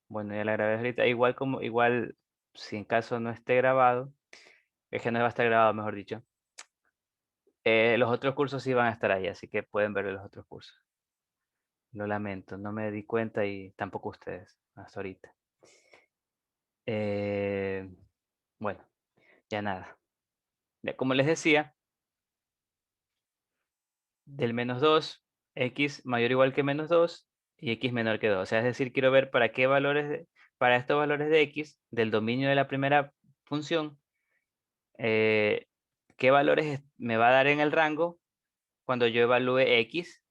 Bueno, ya la grabé ahorita. Igual, si en caso no esté grabado, es que no va a estar grabado, mejor dicho. Los otros cursos sí van a estar ahí, así que pueden ver los otros cursos. Lo lamento, no me di cuenta y tampoco ustedes, hasta ahorita. Eh, bueno, ya nada. Ya, como les decía, del -2, x mayor o igual que -2 y x menor que 2. O sea, es decir, quiero ver para qué valores, para estos valores de x del dominio de la primera función, eh, qué valores me va a dar en el rango cuando yo evalúe x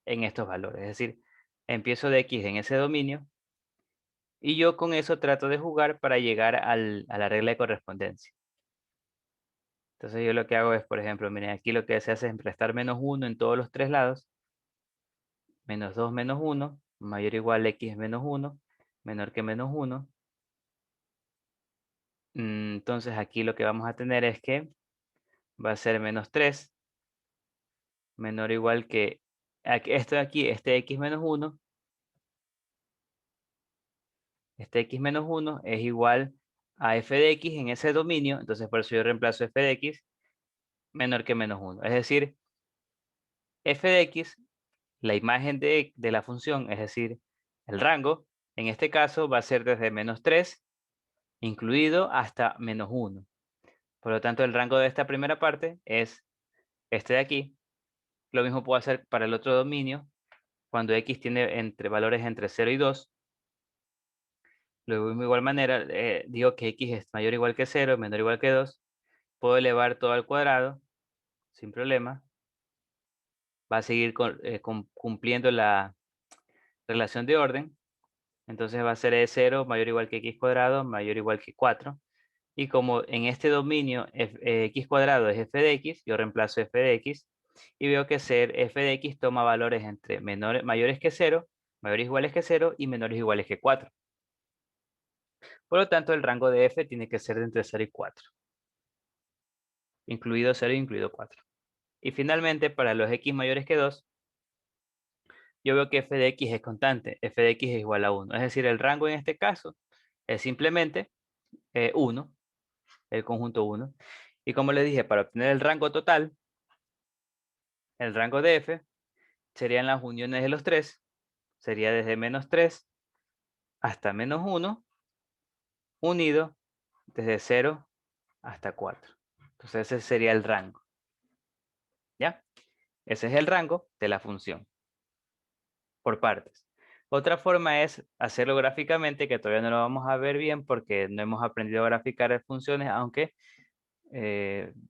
en estos valores. Es decir, empiezo de x en ese dominio y yo con eso trato de jugar para llegar a la regla de correspondencia. Entonces yo lo que hago es, por ejemplo, miren, aquí lo que se hace es restar -1 en todos los tres lados. -2 menos 1, mayor o igual a x menos 1, menor que -1. Entonces aquí lo que vamos a tener es que va a ser -3, menor o igual que esto de aquí, este x menos 1, este x menos 1 es igual a f de x en ese dominio. Entonces por eso yo reemplazo f de x menor que -1. Es decir, f de x, la imagen de la función, es decir, el rango, en este caso va a ser desde -3 incluido hasta -1. Por lo tanto, el rango de esta primera parte es este de aquí. Lo mismo puedo hacer para el otro dominio, cuando x tiene valores entre 0 y 2. Luego, de igual manera, digo que x es mayor o igual que 0, menor o igual que 2. Puedo elevar todo al cuadrado, sin problema. Va a seguir cumpliendo la relación de orden. Entonces va a ser E0 mayor o igual que x cuadrado, mayor o igual que 4. Y como en este dominio x cuadrado es f de x, yo reemplazo f de x y veo que ser f de x toma valores entre mayores que 0, mayores iguales que 0 y menores iguales que 4. Por lo tanto, el rango de f tiene que ser de entre 0 y 4, incluido 0 e incluido 4. Y finalmente, para los x mayores que 2, yo veo que f de x es constante, f de x es igual a 1. Es decir, el rango en este caso es simplemente 1, el conjunto 1. Y como les dije, para obtener el rango total, el rango de f serían las uniones de los tres. Sería desde -3 hasta -1, unido desde 0 hasta 4. Entonces ese sería el rango. ¿Ya? Ese es el rango de la función, por partes. Otra forma es hacerlo gráficamente, que todavía no lo vamos a ver bien porque no hemos aprendido a graficar funciones, aunque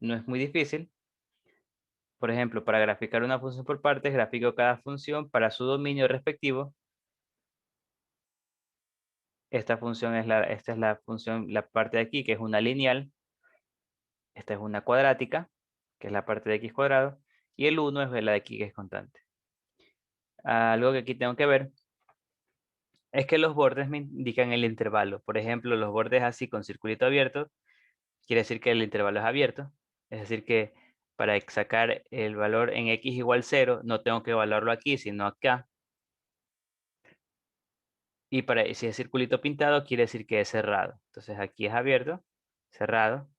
no es muy difícil. Por ejemplo, para graficar una función por partes, grafico cada función para su dominio respectivo. Esta es la función, la parte de aquí, que es una lineal. Esta es una cuadrática, que es la parte de x cuadrado. Y el 1 es la de aquí, que es constante. Algo que aquí tengo que ver es que los bordes me indican el intervalo. Por ejemplo, los bordes así con circulito abierto, quiere decir que el intervalo es abierto. Es decir que para sacar el valor en x igual 0, no tengo que evaluarlo aquí, sino acá. Y si es circulito pintado, quiere decir que es cerrado. Entonces aquí es abierto, cerrado.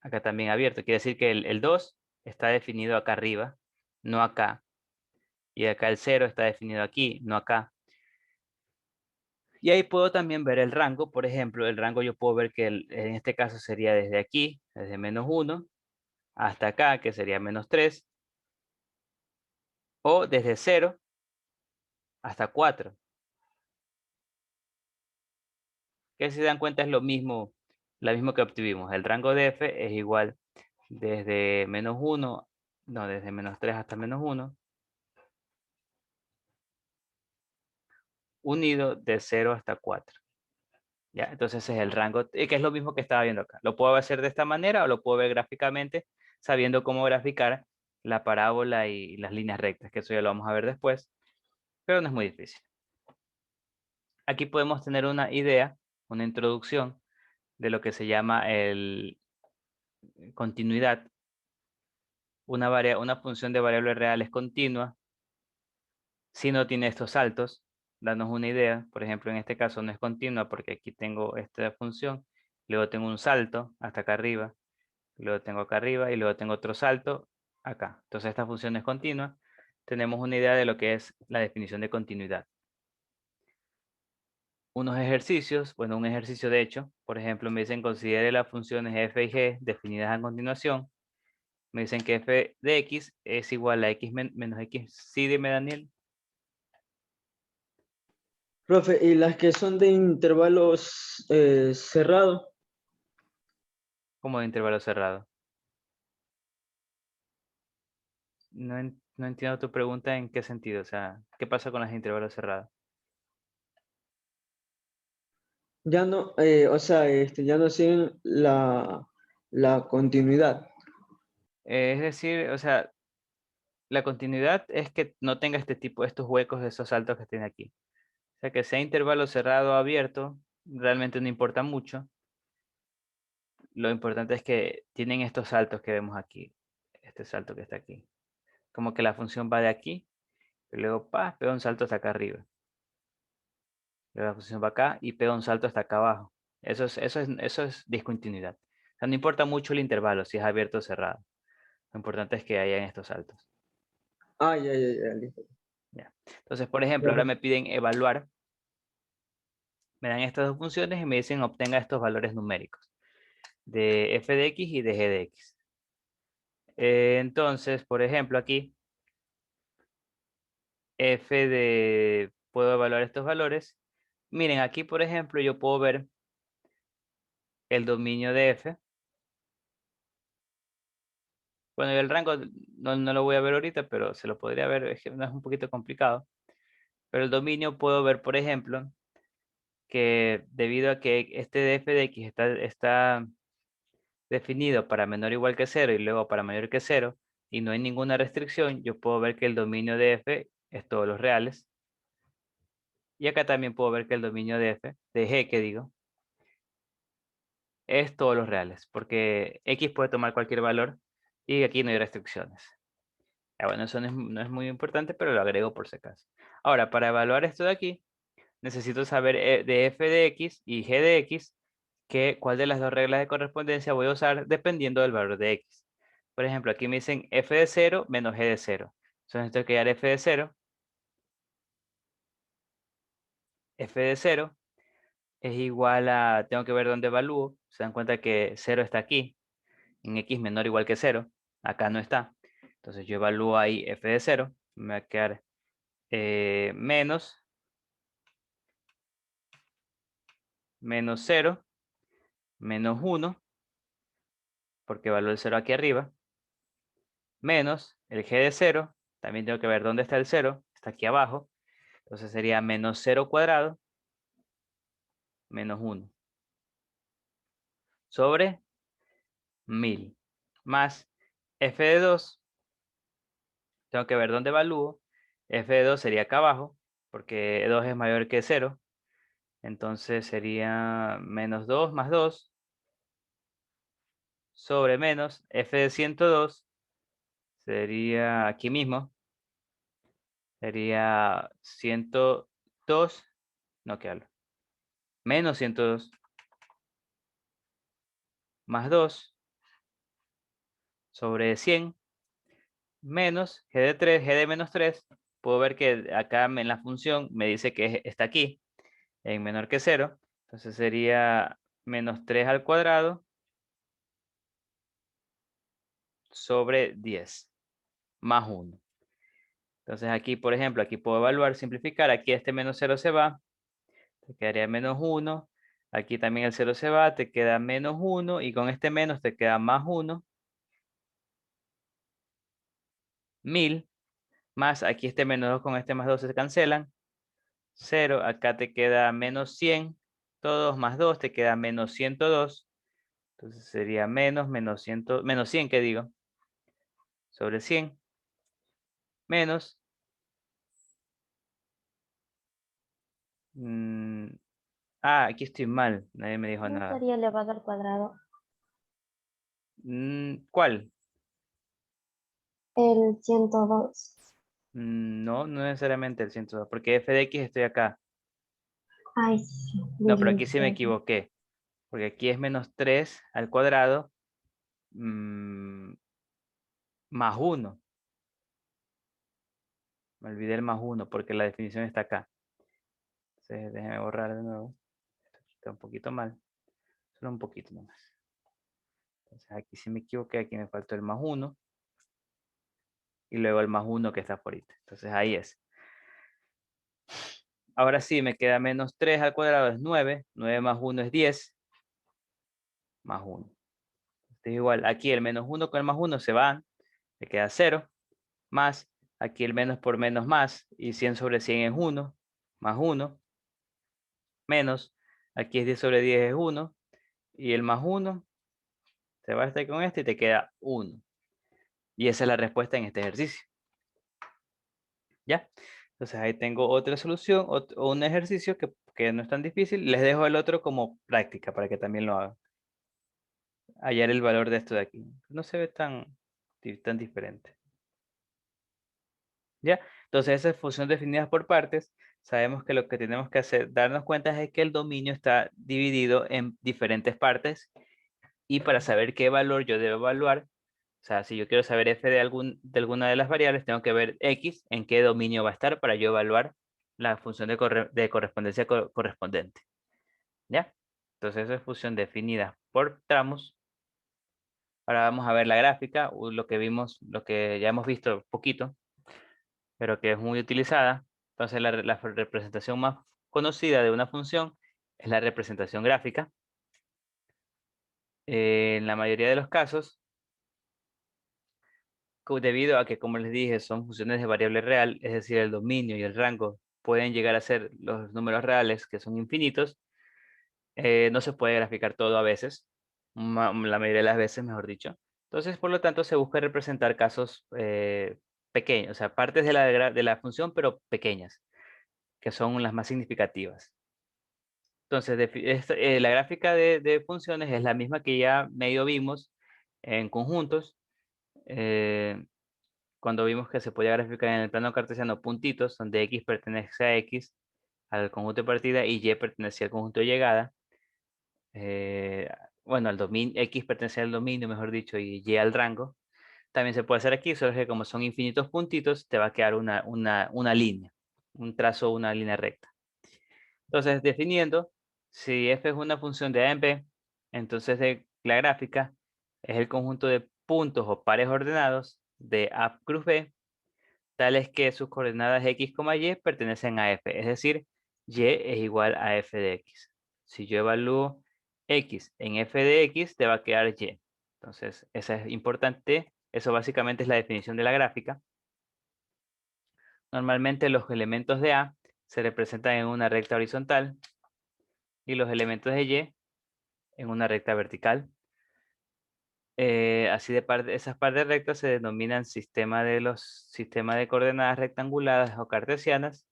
Acá también abierto. Quiere decir que el 2 está definido acá arriba, no acá. Y acá el 0 está definido aquí, no acá. Y ahí puedo también ver el rango. Por ejemplo, el rango yo puedo ver que en este caso sería desde aquí, desde -1, hasta acá, que sería -3. O desde 0 hasta 4. Que si se dan cuenta es lo mismo que obtuvimos. El rango de f es igual desde -1, no, desde -3 hasta -1, unido de 0 hasta 4. ¿Ya? Entonces ese es el rango, que es lo mismo que estaba viendo acá. Lo puedo hacer de esta manera o lo puedo ver gráficamente, sabiendo cómo graficar la parábola y las líneas rectas, que eso ya lo vamos a ver después, pero no es muy difícil. Aquí podemos tener una idea, una introducción de lo que se llama el continuidad. Una función de variables reales continua si no tiene estos saltos. darnos una idea. Por ejemplo, en este caso no es continua porque aquí tengo esta función, luego tengo un salto hasta acá arriba, luego tengo acá arriba y luego tengo otro salto acá. Entonces esta función es continua. Tenemos una idea de lo que es la definición de continuidad. Unos ejercicios, bueno, un ejercicio de hecho, por ejemplo, me dicen considere las funciones f y g definidas a continuación. Me dicen que f de x es igual a x menos x. Sí, dime, Daniel. Profe, ¿y las que son de intervalos cerrados? Como de intervalo cerrado. No entiendo tu pregunta en qué sentido. O sea, ¿qué pasa con los intervalos cerrados? Ya no, o sea, ya no siguen la continuidad. Es decir, o sea, la continuidad es que no tenga este tipo, estos huecos, esos saltos que tiene aquí. O sea, que sea intervalo cerrado o abierto, realmente no importa mucho. Lo importante es que tienen estos saltos que vemos aquí. Este salto que está aquí. Como que la función va de aquí, y luego pega un salto hasta acá arriba. Luego la función va acá y pega un salto hasta acá abajo. Eso es discontinuidad. O sea, no importa mucho el intervalo, si es abierto o cerrado. Lo importante es que hayan estos saltos. Ah, ya, listo. Ya. Entonces, por ejemplo, ahora Profe, me piden evaluar. Me dan estas dos funciones y me dicen obtenga estos valores numéricos de f de x y de g de x. Entonces, por ejemplo, aquí puedo evaluar estos valores. Miren, aquí, por ejemplo, yo puedo ver el dominio de f. Bueno, y el rango no lo voy a ver ahorita, pero se lo podría ver, es que no es un poquito complicado. Pero el dominio puedo ver, por ejemplo, que debido a que este de f de x está definido para menor o igual que 0 y luego para mayor que 0 y no hay ninguna restricción, yo puedo ver que el dominio de f es todos los reales. Y acá también puedo ver que el dominio de f, de g que digo, es todos los reales, porque x puede tomar cualquier valor y aquí no hay restricciones. Ya, bueno, eso no es muy importante, pero lo agrego por si acaso. Ahora, para evaluar esto de aquí, necesito saber de f de x y g de x cuál de las dos reglas de correspondencia voy a usar dependiendo del valor de x. Por ejemplo, aquí me dicen f de 0 menos g de 0. Entonces tengo que dar f de 0. F de 0 es igual a, tengo que ver dónde evalúo. Se dan cuenta que 0 está aquí, en x menor o igual que 0. Acá no está. Entonces yo evalúo ahí f de 0. Me va a quedar menos 0, menos 1, porque evalúo el 0 aquí arriba, menos el g de 0. También tengo que ver dónde está el 0. Está aquí abajo. Entonces sería menos 0 cuadrado menos 1 sobre 1000 más f de 2. Tengo que ver dónde evalúo. F de 2 sería acá abajo, porque 2 es mayor que 0. Entonces sería menos 2 más 2 sobre menos f de 102. Sería aquí mismo. Sería 102. No, que hablo. Menos 102 más 2 sobre 100 menos g de 3, g de menos 3. Puedo ver que acá en la función me dice que está aquí, en menor que 0. Entonces sería menos 3 al cuadrado sobre 10 más 1. Entonces aquí, por ejemplo, aquí puedo evaluar, simplificar. Aquí este menos 0 se va, te quedaría menos 1. Aquí también el 0 se va, te queda menos 1. Y con este menos te queda más 1. 1000 más aquí este menos 2 con este más 2 se cancelan. 0, acá te queda menos 100. Todos más 2 te queda menos 102. Entonces sería menos 100, ¿qué digo? Sobre 100 menos. Aquí estoy mal. Nadie me dijo ¿No nada. sería elevado al cuadrado? ¿Cuál? El 102. No, no necesariamente el 102, porque f de x estoy acá. Ay, sí. No, pero aquí sí me Dios. equivoqué, porque aquí es menos 3 al cuadrado mm, más 1. Me olvidé el más 1 porque la definición está acá. Entonces déjeme borrar de nuevo. Está un poquito mal. Solo un poquito nomás. Entonces aquí sí me equivoqué, aquí me faltó el más 1. Y luego el más 1 que está por ahí. Entonces ahí es. Ahora sí, me queda menos 3 al cuadrado es 9. 9 más 1 es 10. Más 1. Entonces igual, aquí el menos 1 con el más 1 se van. Me queda 0. Más, aquí el menos por menos más. Y 100 sobre 100 es 1. Más 1. Menos, aquí es 10 sobre 10 es 1. Y el más 1 se va a estar con este y te queda 1. Y esa es la respuesta en este ejercicio. ¿Ya? Entonces ahí tengo otra solución, o un ejercicio que no es tan difícil. Les dejo el otro como práctica para que también lo hagan. Hallar el valor de esto de aquí. No se ve tan diferente. ¿Ya? Entonces esas funciones definidas por partes, sabemos que lo que tenemos que hacer, darnos cuenta es que el dominio está dividido en diferentes partes y para saber qué valor yo debo evaluar, o sea, si yo quiero saber f de alguna de las variables, tengo que ver x en qué dominio va a estar para yo evaluar la función de correspondencia correspondiente. ¿Ya? Entonces eso es función definida por tramos. Ahora vamos a ver la gráfica, lo que vimos, lo que ya hemos visto poquito, pero que es muy utilizada. Entonces la representación más conocida de una función es la representación gráfica. En la mayoría de los casos, debido a que, como les dije, son funciones de variable real, es decir, el dominio y el rango pueden llegar a ser los números reales, que son infinitos, no se puede graficar todo a veces, la mayoría de las veces, mejor dicho. Entonces, por lo tanto, se busca representar casos pequeños, o sea, partes de la función, pero pequeñas, que son las más significativas. Entonces, la gráfica de funciones es la misma que ya medio vimos en conjuntos. Cuando vimos que se podía graficar en el plano cartesiano puntitos, donde x pertenece a x, al conjunto de partida, y y pertenecía al conjunto de llegada. Bueno, al dominio, x pertenece al dominio, mejor dicho, y y al rango. También se puede hacer aquí, solo que como son infinitos puntitos, te va a quedar una línea, un trazo, una línea recta. Entonces, definiendo, si f es una función de a en b, entonces la gráfica es el conjunto de puntos o pares ordenados de a cruz b, tales que sus coordenadas x, y pertenecen a f, es decir, y es igual a f de x. Si yo evalúo x en f de x, te va a quedar y. Entonces, eso es importante. Eso básicamente es la definición de la gráfica. Normalmente los elementos de A se representan en una recta horizontal y los elementos de Y en una recta vertical. Así esas partes rectas se denominan sistemas de coordenadas rectangulares o cartesianas.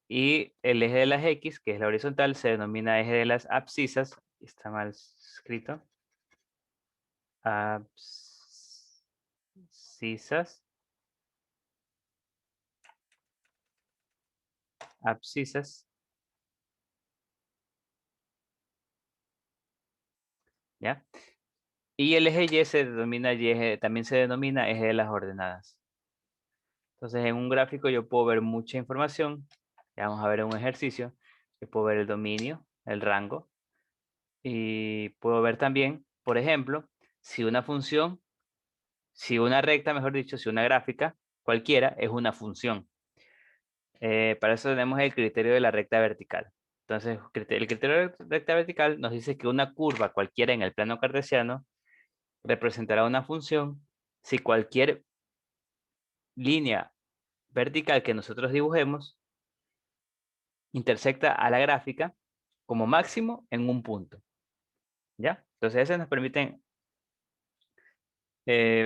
Y el eje de las X, que es la horizontal, se denomina eje de las abscisas. Está mal escrito. Abscisas. Abscisas. ¿Ya? Y el eje Y se denomina también se denomina eje de las ordenadas. Entonces, en un gráfico yo puedo ver mucha información. Ya vamos a ver un ejercicio. Yo puedo ver el dominio, el rango. Y puedo ver también, por ejemplo, si una función, si una recta, mejor dicho, si una gráfica, cualquiera, es una función. Para eso tenemos el criterio de la recta vertical. Entonces, el criterio de la recta vertical nos dice que una curva cualquiera en el plano cartesiano representará una función si cualquier línea vertical que nosotros dibujemos intersecta a la gráfica como máximo en un punto. ¿Ya? Entonces, eso nos permite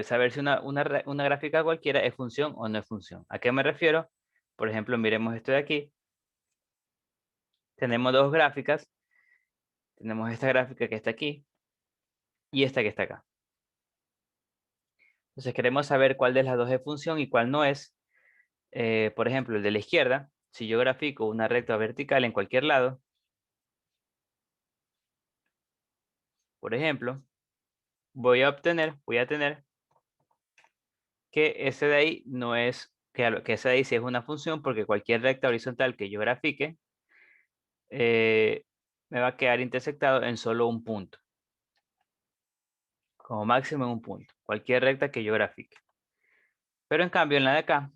saber si una gráfica cualquiera es función o no es función. ¿A qué me refiero? Por ejemplo, miremos esto de aquí. Tenemos dos gráficas. Tenemos esta gráfica que está aquí y esta que está acá. Entonces queremos saber cuál de las dos es función y cuál no es. por ejemplo, el de la izquierda, si yo grafico una recta vertical en cualquier lado, por ejemplo, voy a tener que ese de ahí no es, que ese de ahí sí es una función, porque cualquier recta horizontal que yo grafique me va a quedar intersectado en solo un punto. Como máximo en un punto. Cualquier recta que yo grafique. Pero en cambio en la de acá,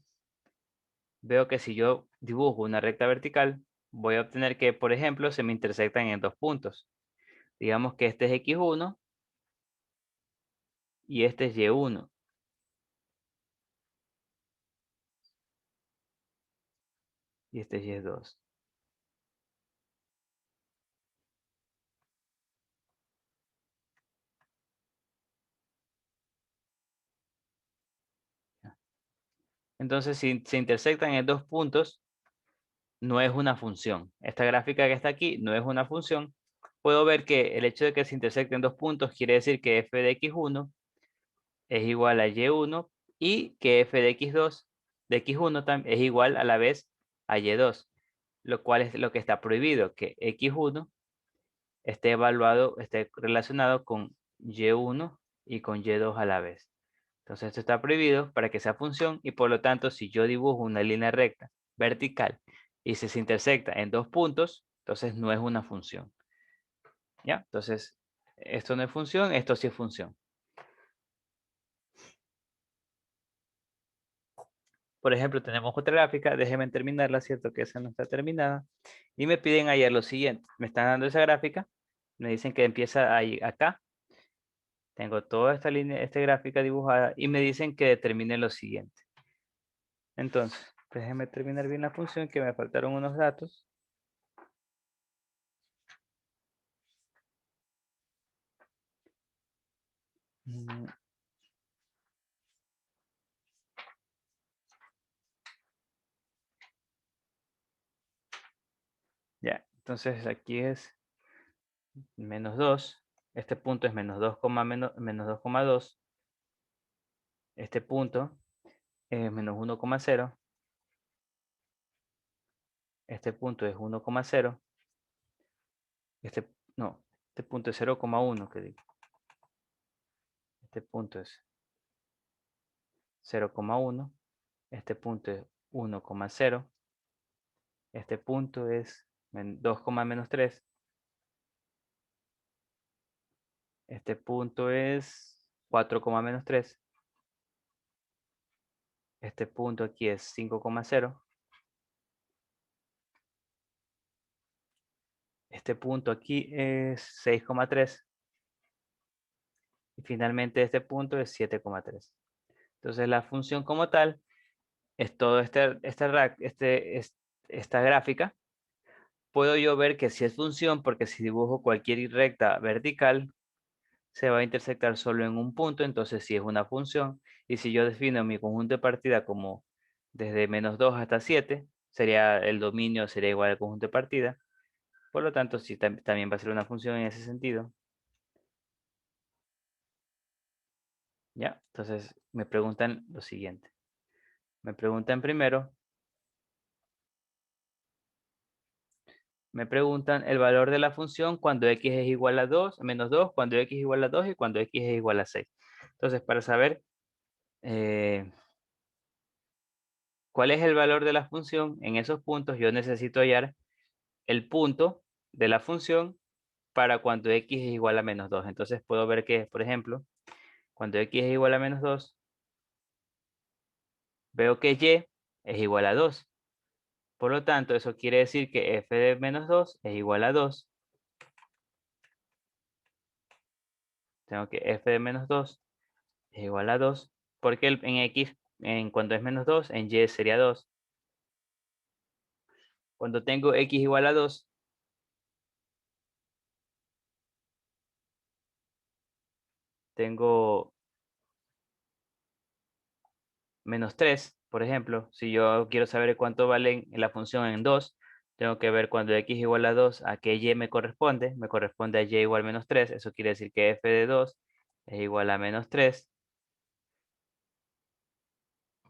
veo que si yo dibujo una recta vertical, voy a obtener que, por ejemplo, se me intersectan en dos puntos. Digamos que este es X1 y este es Y1. Y este es Y2. Entonces, si se intersectan en dos puntos, no es una función. Esta gráfica que está aquí no es una función. Puedo ver que el hecho de que se intersecten dos puntos quiere decir que f de x1 es igual a y1 y que f de x2 de x1 es igual a la vez a y2, lo cual es lo que está prohibido, que x1 esté relacionado con y1 y con y2 a la vez. Entonces esto está prohibido para que sea función y por lo tanto si yo dibujo una línea recta vertical y se intersecta en dos puntos, entonces no es una función. ¿Ya? Entonces esto no es función, esto sí es función. Por ejemplo, tenemos otra gráfica, déjenme terminarla, ¿cierto? Que esa no está terminada. Y me piden ayer lo siguiente. Me están dando esa gráfica, me dicen que empieza ahí, acá. Tengo toda esta línea, esta gráfica dibujada y me dicen que determine lo siguiente. Entonces, déjenme terminar bien la función, que me faltaron unos datos. Ya, entonces aquí es menos 2. Este punto es menos 2, menos 2,2. Este punto es menos 1,0. Este punto es 1,0. No, este punto es 0,1, que digo. Este punto es 0,1. Este punto es 1,0. Este punto es 2,-3. Este punto es 4,-3. Este punto aquí es 5,0. Este punto aquí es 6,3. Y finalmente este punto es 7,3. Entonces la función como tal es todo esta gráfica. Puedo yo ver que si es función, porque si dibujo cualquier recta vertical, se va a intersectar solo en un punto, entonces sí es una función. Y si yo defino mi conjunto de partida como desde menos 2 hasta 7, el dominio sería igual al conjunto de partida. Por lo tanto, sí, también va a ser una función en ese sentido. ¿Ya? Entonces me preguntan lo siguiente. Me preguntan primero, me preguntan el valor de la función cuando x es igual a 2, menos 2, cuando x es igual a 2 y cuando x es igual a 6. Entonces, para saber cuál es el valor de la función en esos puntos, yo necesito hallar el punto de la función para cuando x es igual a menos 2. Entonces puedo ver que, por ejemplo, cuando x es igual a menos 2, veo que y es igual a 2. Por lo tanto, eso quiere decir que f de menos 2 es igual a 2. Tengo que f de menos 2 es igual a 2. Porque en x, cuando es menos 2, en y sería 2. Cuando tengo x igual a 2, tengo menos 3, por ejemplo. Si yo quiero saber cuánto vale la función en 2, tengo que ver cuando x igual a 2, a qué y me corresponde. Me corresponde a y igual a menos 3. Eso quiere decir que f de 2 es igual a menos 3.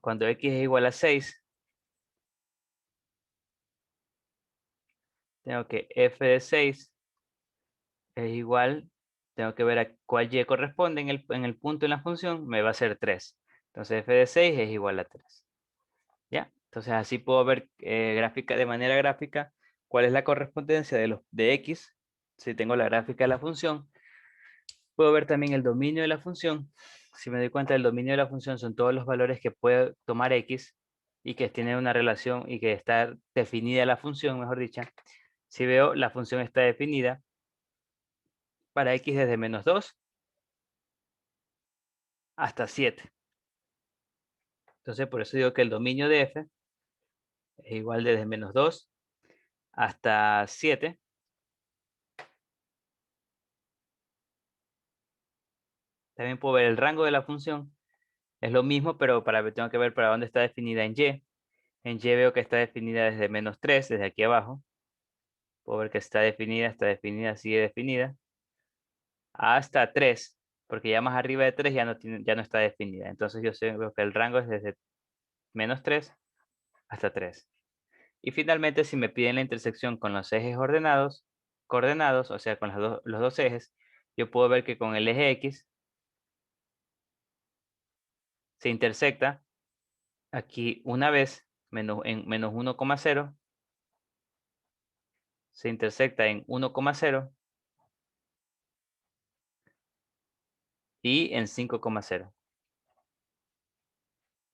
Cuando x es igual a 6, tengo que f de 6 es igual, tengo que ver a cuál y corresponde en el punto en la función, me va a ser 3. Entonces f de 6 es igual a 3. ¿Ya? Entonces así puedo ver de manera gráfica cuál es la correspondencia de x, si tengo la gráfica de la función. Puedo ver también el dominio de la función. Si me doy cuenta, el dominio de la función son todos los valores que puede tomar x y que tienen una relación y que está definida la función, mejor dicho. Si veo, la función está definida para x desde -2 hasta 7. Entonces, por eso digo que el dominio de f es igual desde -2 hasta 7. También puedo ver el rango de la función. Es lo mismo, pero tengo que ver para dónde está definida en y. En y veo que está definida desde -3, desde aquí abajo. Puedo ver que está definida, sigue definida. Hasta 3, porque ya más arriba de 3 ya no está definida. Entonces veo que el rango es desde -3 hasta 3. Y finalmente, si me piden la intersección con los ejes coordenados, o sea, con los dos ejes, yo puedo ver que con el eje X se intersecta aquí una vez en -1,0, se intersecta en 1,0 y en 5,0.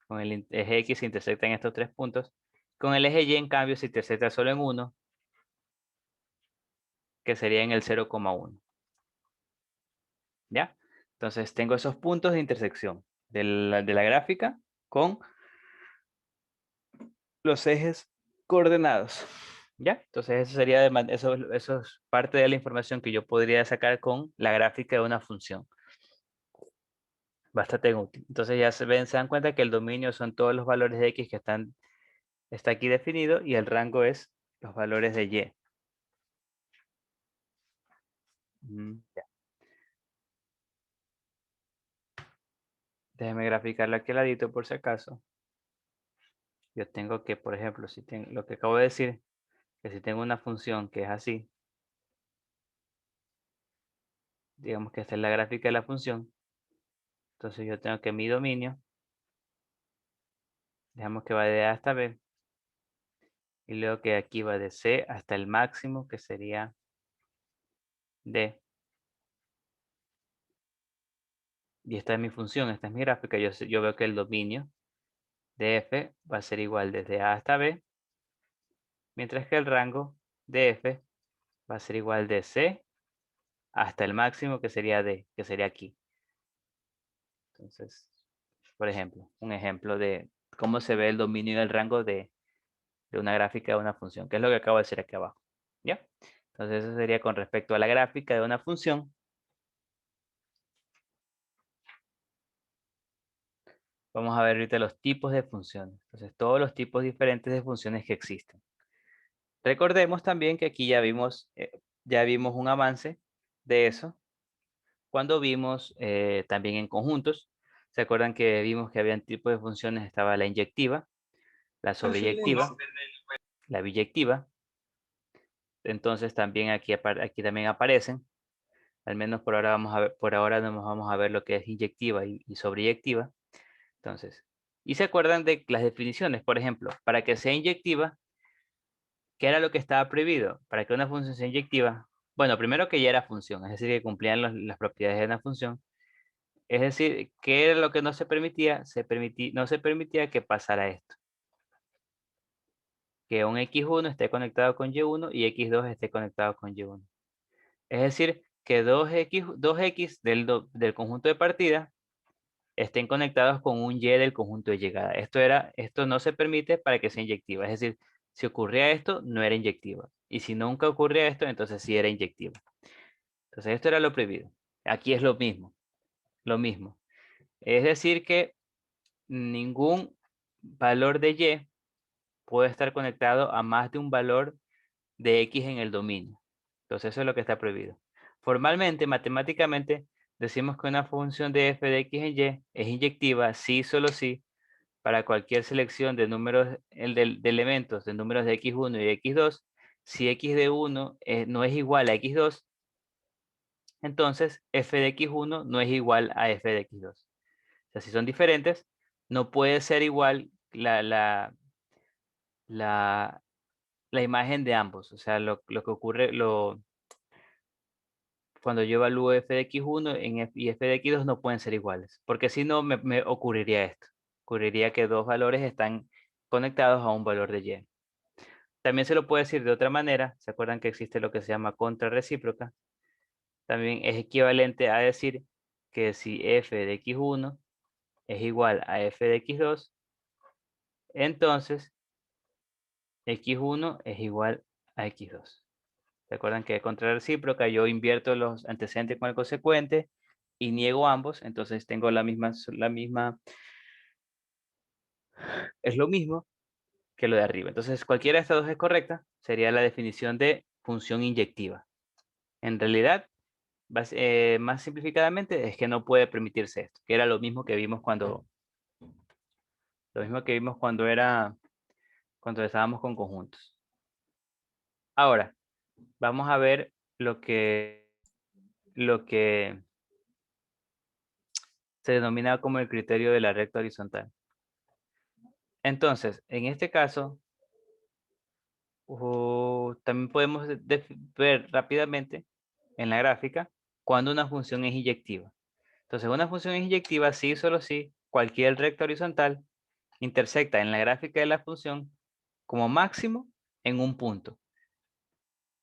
Con el eje X se intersecta en estos tres puntos. Con el eje Y, en cambio, se intersecta solo en uno, que sería en el 0,1. ¿Ya? Entonces tengo esos puntos de intersección de la gráfica con los ejes coordenados. ¿Ya? Entonces eso es parte de la información que yo podría sacar con la gráfica de una función. Bastante útil. Entonces ya se dan cuenta que el dominio son todos los valores de x que está aquí definido y el rango es los valores de y. Ya. Déjeme graficarlo aquí al ladito por si acaso. Yo tengo que, por ejemplo, si tengo lo que acabo de decir, que si tengo una función que es así, digamos que esta es la gráfica de la función, entonces yo tengo que mi dominio, digamos que va de A hasta B, y luego que aquí va de C hasta el máximo, que sería D. Y esta es mi función, esta es mi gráfica. Yo veo que el dominio de F va a ser igual desde A hasta B, mientras que el rango de F va a ser igual de C hasta el máximo, que sería D, que sería aquí. Entonces, por ejemplo, un ejemplo de cómo se ve el dominio y el rango de una gráfica de una función, que es lo que acabo de decir aquí abajo. ¿Ya? Entonces, eso sería con respecto a la gráfica de una función. Vamos a ver ahorita los tipos de funciones. Entonces, todos los tipos diferentes de funciones que existen. Recordemos también que aquí ya vimos un avance de eso cuando vimos también en conjuntos. ¿Se acuerdan que vimos que habían tipos de funciones? Estaba la inyectiva, la sobreyectiva, la biyectiva. Entonces también aquí también aparecen. Al menos por ahora vamos a ver lo que es inyectiva y sobreyectiva. Entonces, y se acuerdan de las definiciones, por ejemplo, para que sea inyectiva, ¿qué era lo que estaba prohibido? Para que una función sea inyectiva, bueno, primero que ya era función, es decir, que cumplían las propiedades de una función. Es decir, ¿qué era lo que no se permitía? No se permitía que pasara esto. Que un x1 esté conectado con y1 y x2 esté conectado con y1. Es decir, que 2x del conjunto de partida estén conectados con un y del conjunto de llegada. Esto no se permite para que sea inyectiva. Es decir, si ocurría esto, no era inyectiva. Y si nunca ocurría esto, entonces sí era inyectiva. Entonces esto era lo prohibido. Aquí es lo mismo. Lo mismo. Es decir que ningún valor de y puede estar conectado a más de un valor de x en el dominio. Entonces eso es lo que está prohibido. Formalmente, matemáticamente, decimos que una función de f de x en y es inyectiva sí, solo sí, para cualquier selección de números de elementos de números de x1 y x2 si x de 1 no es igual a x2, entonces f de x1 no es igual a f de x2. O sea, si son diferentes, no puede ser igual la imagen de ambos. O sea, lo que ocurre, cuando yo evalúo f de x1 y f de x2 no pueden ser iguales, porque si no me ocurriría esto. Ocurriría que dos valores están conectados a un valor de y. También se lo puede decir de otra manera. ¿Se acuerdan que existe lo que se llama contrarrecíproca? También es equivalente a decir que si f de x1 es igual a f de x2, entonces x1 es igual a x2. Recuerdan que contra recíproca yo invierto los antecedentes con el consecuente y niego ambos, entonces tengo la misma, es lo mismo que lo de arriba. Entonces cualquiera de estas dos es correcta, sería la definición de función inyectiva. En realidad, más simplificadamente, es que no puede permitirse esto, que era lo mismo que vimos cuando cuando estábamos con conjuntos. Ahora, vamos a ver lo que se denomina como el criterio de la recta horizontal. Entonces, en este caso, también podemos ver rápidamente en la gráfica cuando una función es inyectiva. Entonces, una función es inyectiva si y solo si cualquier recta horizontal intersecta en la gráfica de la función como máximo en un punto.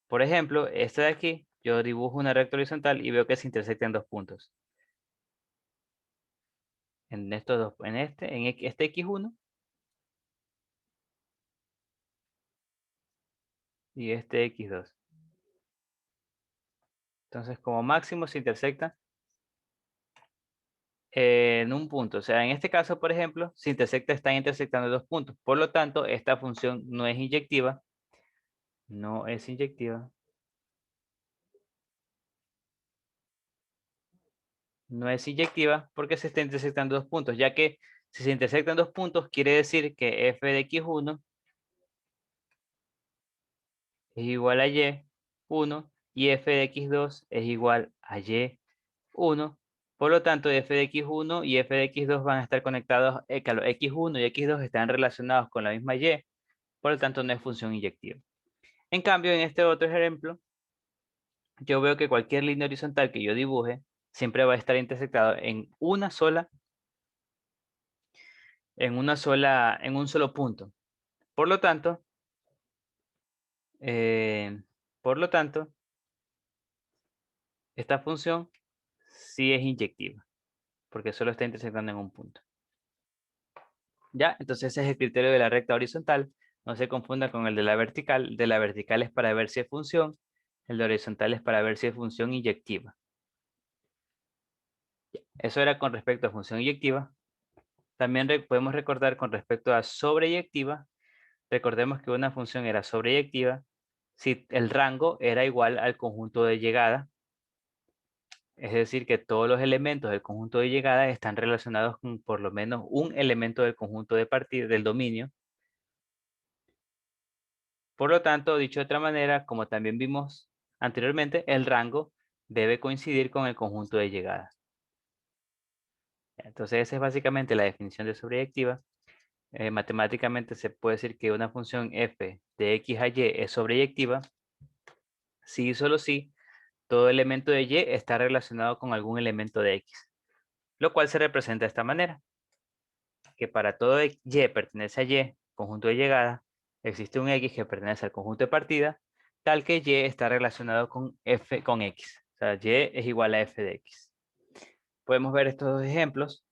Por ejemplo, este de aquí, yo dibujo una recta horizontal y veo que se intersecta en dos puntos. En estos dos, en este x1 y este x2. Entonces, como máximo se intersecta en un punto. O sea, en este caso, por ejemplo, se están intersectando dos puntos. Por lo tanto, esta función no es inyectiva. No es inyectiva. No es inyectiva porque se está intersectando dos puntos, ya que si se intersectan dos puntos, quiere decir que f de x1 es igual a y1 y f de x2 es igual a y1. Por lo tanto, f de x1 y f de x2 van a estar conectados, claro, x1 y x2 están relacionados con la misma y, por lo tanto no es función inyectiva. En cambio, en este otro ejemplo, yo veo que cualquier línea horizontal que yo dibuje siempre va a estar intersectado en un solo punto. Por lo tanto, eh, esta función sí es inyectiva, porque solo está intersectando en un punto. ¿Ya? Entonces ese es el criterio de la recta horizontal. No se confunda con el de la vertical. El de la vertical es para ver si es función. El de horizontal es para ver si es función inyectiva. Eso era con respecto a función inyectiva. También podemos recordar con respecto a sobreyectiva. Recordemos que una función era sobreyectiva si el rango era igual al conjunto de llegada. Es decir, que todos los elementos del conjunto de llegada están relacionados con por lo menos un elemento del conjunto de partida del dominio. Por lo tanto, dicho de otra manera, como también vimos anteriormente, el rango debe coincidir con el conjunto de llegada. Entonces, esa es básicamente la definición de sobreyectiva. Matemáticamente se puede decir que una función f de x a y es sobreyectiva si y solo si todo elemento de y está relacionado con algún elemento de x, lo cual se representa de esta manera, que para todo y pertenece a y, conjunto de llegada, existe un x que pertenece al conjunto de partida, tal que y está relacionado con f con x. O sea, y es igual a f de x. Podemos ver estos dos ejemplos.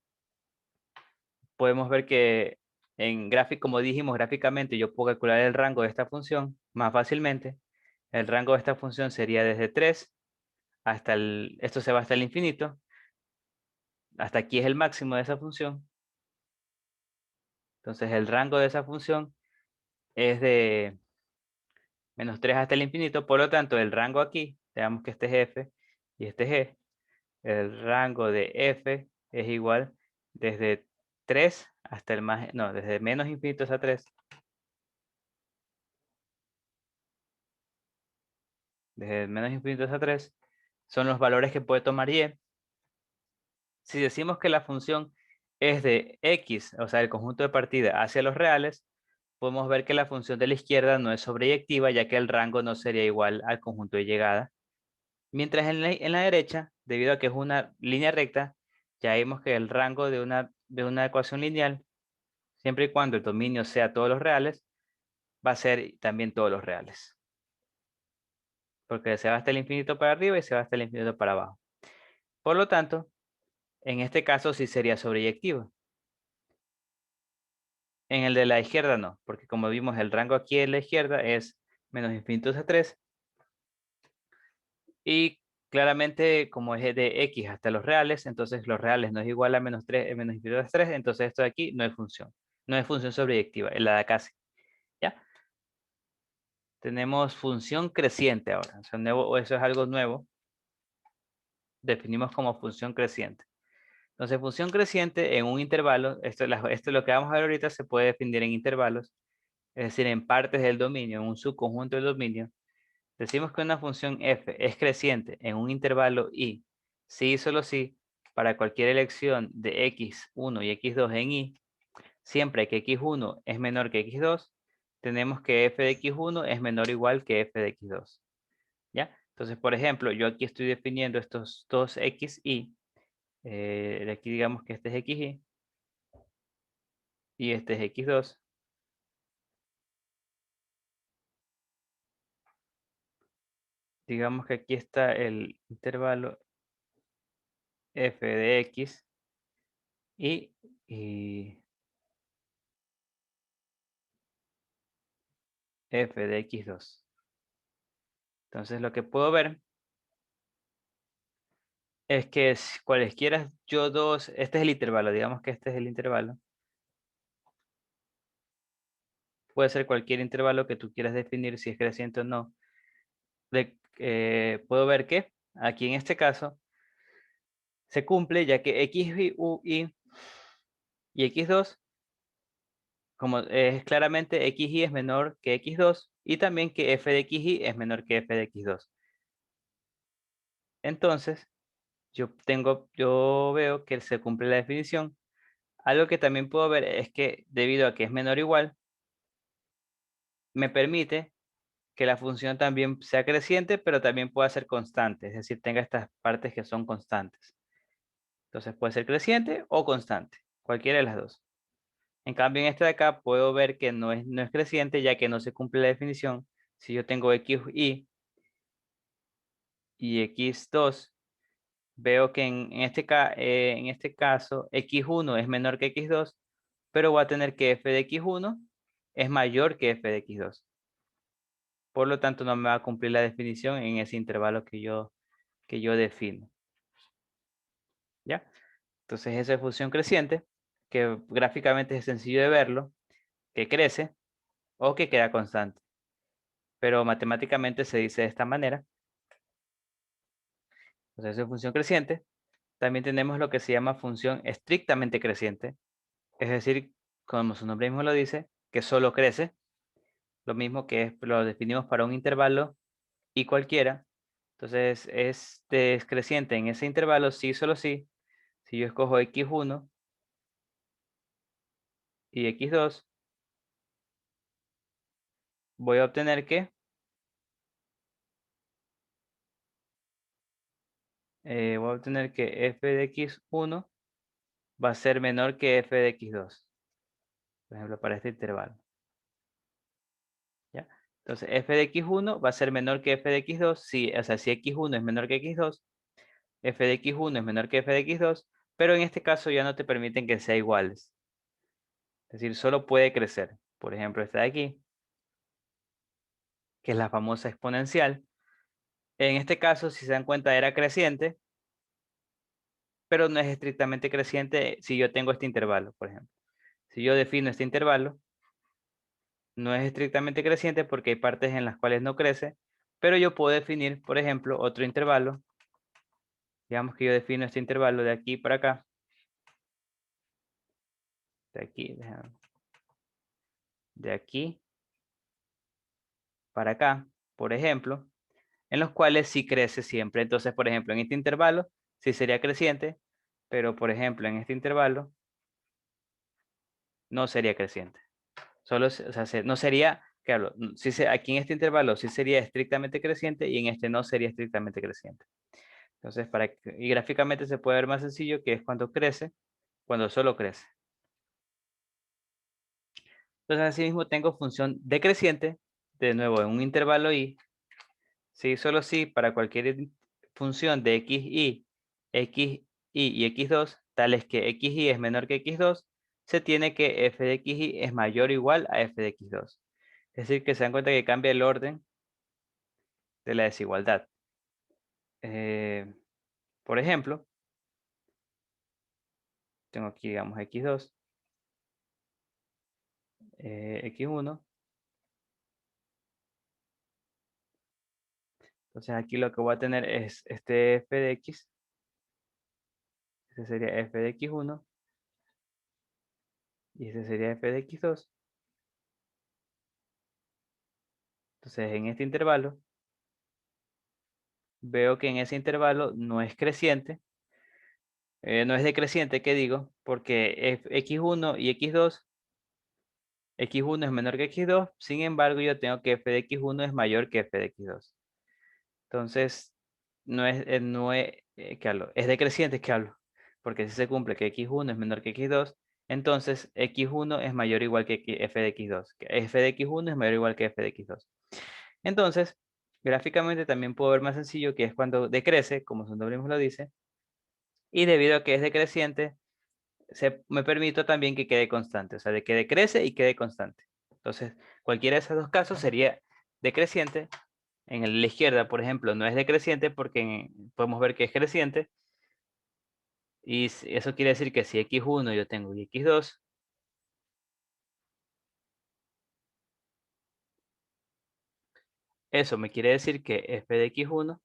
Podemos ver que en gráfico, como dijimos, gráficamente yo puedo calcular el rango de esta función más fácilmente. El rango de esta función sería desde 3 hasta esto se va hasta el infinito. Hasta aquí es el máximo de esa función. Entonces el rango de esa función es de menos 3 hasta el infinito. Por lo tanto, el rango aquí, veamos que este es f y este es g. El rango de f es igual desde 3 hasta el más, no, desde menos infinito hasta 3 desde menos infinito hasta 3, son los valores que puede tomar y. Si decimos que la función es de x, o sea, el conjunto de partida hacia los reales, podemos ver que la función de la izquierda no es sobreyectiva, ya que el rango no sería igual al conjunto de llegada. Mientras en la derecha, debido a que es una línea recta, ya vimos que el rango de una ecuación lineal, siempre y cuando el dominio sea todos los reales, va a ser también todos los reales. Porque se va hasta el infinito para arriba y se va hasta el infinito para abajo. Por lo tanto, en este caso sí sería sobreyectiva. En el de la izquierda no, porque como vimos el rango aquí en la izquierda es menos infinito a 3. Y claramente como es de x hasta los reales, entonces los reales no es igual a menos 3, menos infinito a 3, entonces esto de aquí no es función. No es función sobreyectiva, es la de acá sí. ¿Ya? Tenemos función creciente ahora. Eso es algo nuevo. Definimos como función creciente. Entonces, función creciente en un intervalo, esto es lo que vamos a ver ahorita, se puede definir en intervalos, es decir, en partes del dominio, en un subconjunto del dominio. Decimos que una función f es creciente en un intervalo y, si y solo si, para cualquier elección de x1 y x2 en y, siempre que x1 es menor que x2, tenemos que f de x1 es menor o igual que f de x2. ¿Ya? Entonces, por ejemplo, yo aquí estoy definiendo estos dos x y, de aquí digamos que este es xy y este es x2. Digamos que aquí está el intervalo f de x y f de x2. Entonces lo que puedo ver es que cualesquiera yo dos, este es el intervalo, digamos que este es el intervalo. Puede ser cualquier intervalo que tú quieras definir si es creciente o no. Puedo ver que aquí en este caso se cumple ya que x y x2, como es claramente xy es menor que x2 y también que f de xy es menor que f de x2. Entonces, yo veo que se cumple la definición. Algo que también puedo ver es que debido a que es menor o igual, me permite que la función también sea creciente, pero también pueda ser constante, es decir, tenga estas partes que son constantes. Entonces puede ser creciente o constante, cualquiera de las dos. En cambio, en este de acá puedo ver que no es creciente, ya que no se cumple la definición. Si yo tengo xy y x2, veo que en este caso x1 es menor que x2, pero voy a tener que f de x1 es mayor que f de x2. Por lo tanto, no me va a cumplir la definición en ese intervalo que yo defino. ¿Ya? Entonces, esa es función creciente, que gráficamente es sencillo de verlo, que crece o que queda constante. Pero matemáticamente se dice de esta manera. Entonces, esa es función creciente. También tenemos lo que se llama función estrictamente creciente, es decir, como su nombre mismo lo dice, que solo crece. Lo mismo que lo definimos para un intervalo y cualquiera. Entonces, este es creciente en ese intervalo, sí, solo sí. Si yo escojo x1 y x2, voy a obtener que f de x1 va a ser menor que f de x2. Por ejemplo, para este intervalo. ¿Ya? Entonces, f de x1 va a ser menor que f de x2. O sea, si x1 es menor que x2, f de x1 es menor que f de x2, pero en este caso ya no te permiten que sea iguales. Es decir, solo puede crecer. Por ejemplo, esta de aquí, que es la famosa exponencial. En este caso, si se dan cuenta, era creciente, pero no es estrictamente creciente si yo tengo este intervalo, por ejemplo. Si yo defino este intervalo, no es estrictamente creciente porque hay partes en las cuales no crece, pero yo puedo definir, por ejemplo, otro intervalo. Digamos que yo defino este intervalo de aquí para acá. De aquí, de aquí para acá, por ejemplo. en los cuales sí crece siempre. Entonces, por ejemplo, en este intervalo sí sería creciente, pero por ejemplo, en este intervalo no sería creciente. Solo, o sea, no sería, claro, aquí en este intervalo sí sería estrictamente creciente y en este no sería estrictamente creciente. Entonces, y gráficamente se puede ver más sencillo, que es cuando crece, cuando solo crece. Entonces, asimismo tengo función decreciente, de nuevo en un intervalo y, sí, solo si para cualquier función de xy y x2, tales que xy es menor que x2, se tiene que f de xy es mayor o igual a f de x2. Es decir, que se dan cuenta que cambia el orden de la desigualdad. Por ejemplo, tengo aquí, digamos, x2, x1. Entonces aquí lo que voy a tener es este f de x. Este sería f de x1. Y este sería f de x2. Entonces en este intervalo, veo que en ese intervalo no es creciente. No es decreciente, ¿qué digo? Porque x1 y x2, x1 es menor que x2. Sin embargo, yo tengo que f de x1 es mayor que f de x2. Entonces, ¿qué hablo? Es decreciente, ¿qué hablo? Porque si se cumple que x1 es menor que x2, entonces x1 es mayor o igual que f de x2. Que f de x1 es mayor o igual que f de x2. Entonces, gráficamente también puedo ver más sencillo, que es cuando decrece, como su nombre mismo lo dice, y debido a que es decreciente, me permito también que quede constante, o sea, de que decrece y quede constante. Entonces, cualquiera de esos dos casos sería decreciente. En la izquierda, por ejemplo, no es decreciente porque podemos ver que es creciente. Y eso quiere decir que si x1 yo tengo y x2, eso me quiere decir que f de x1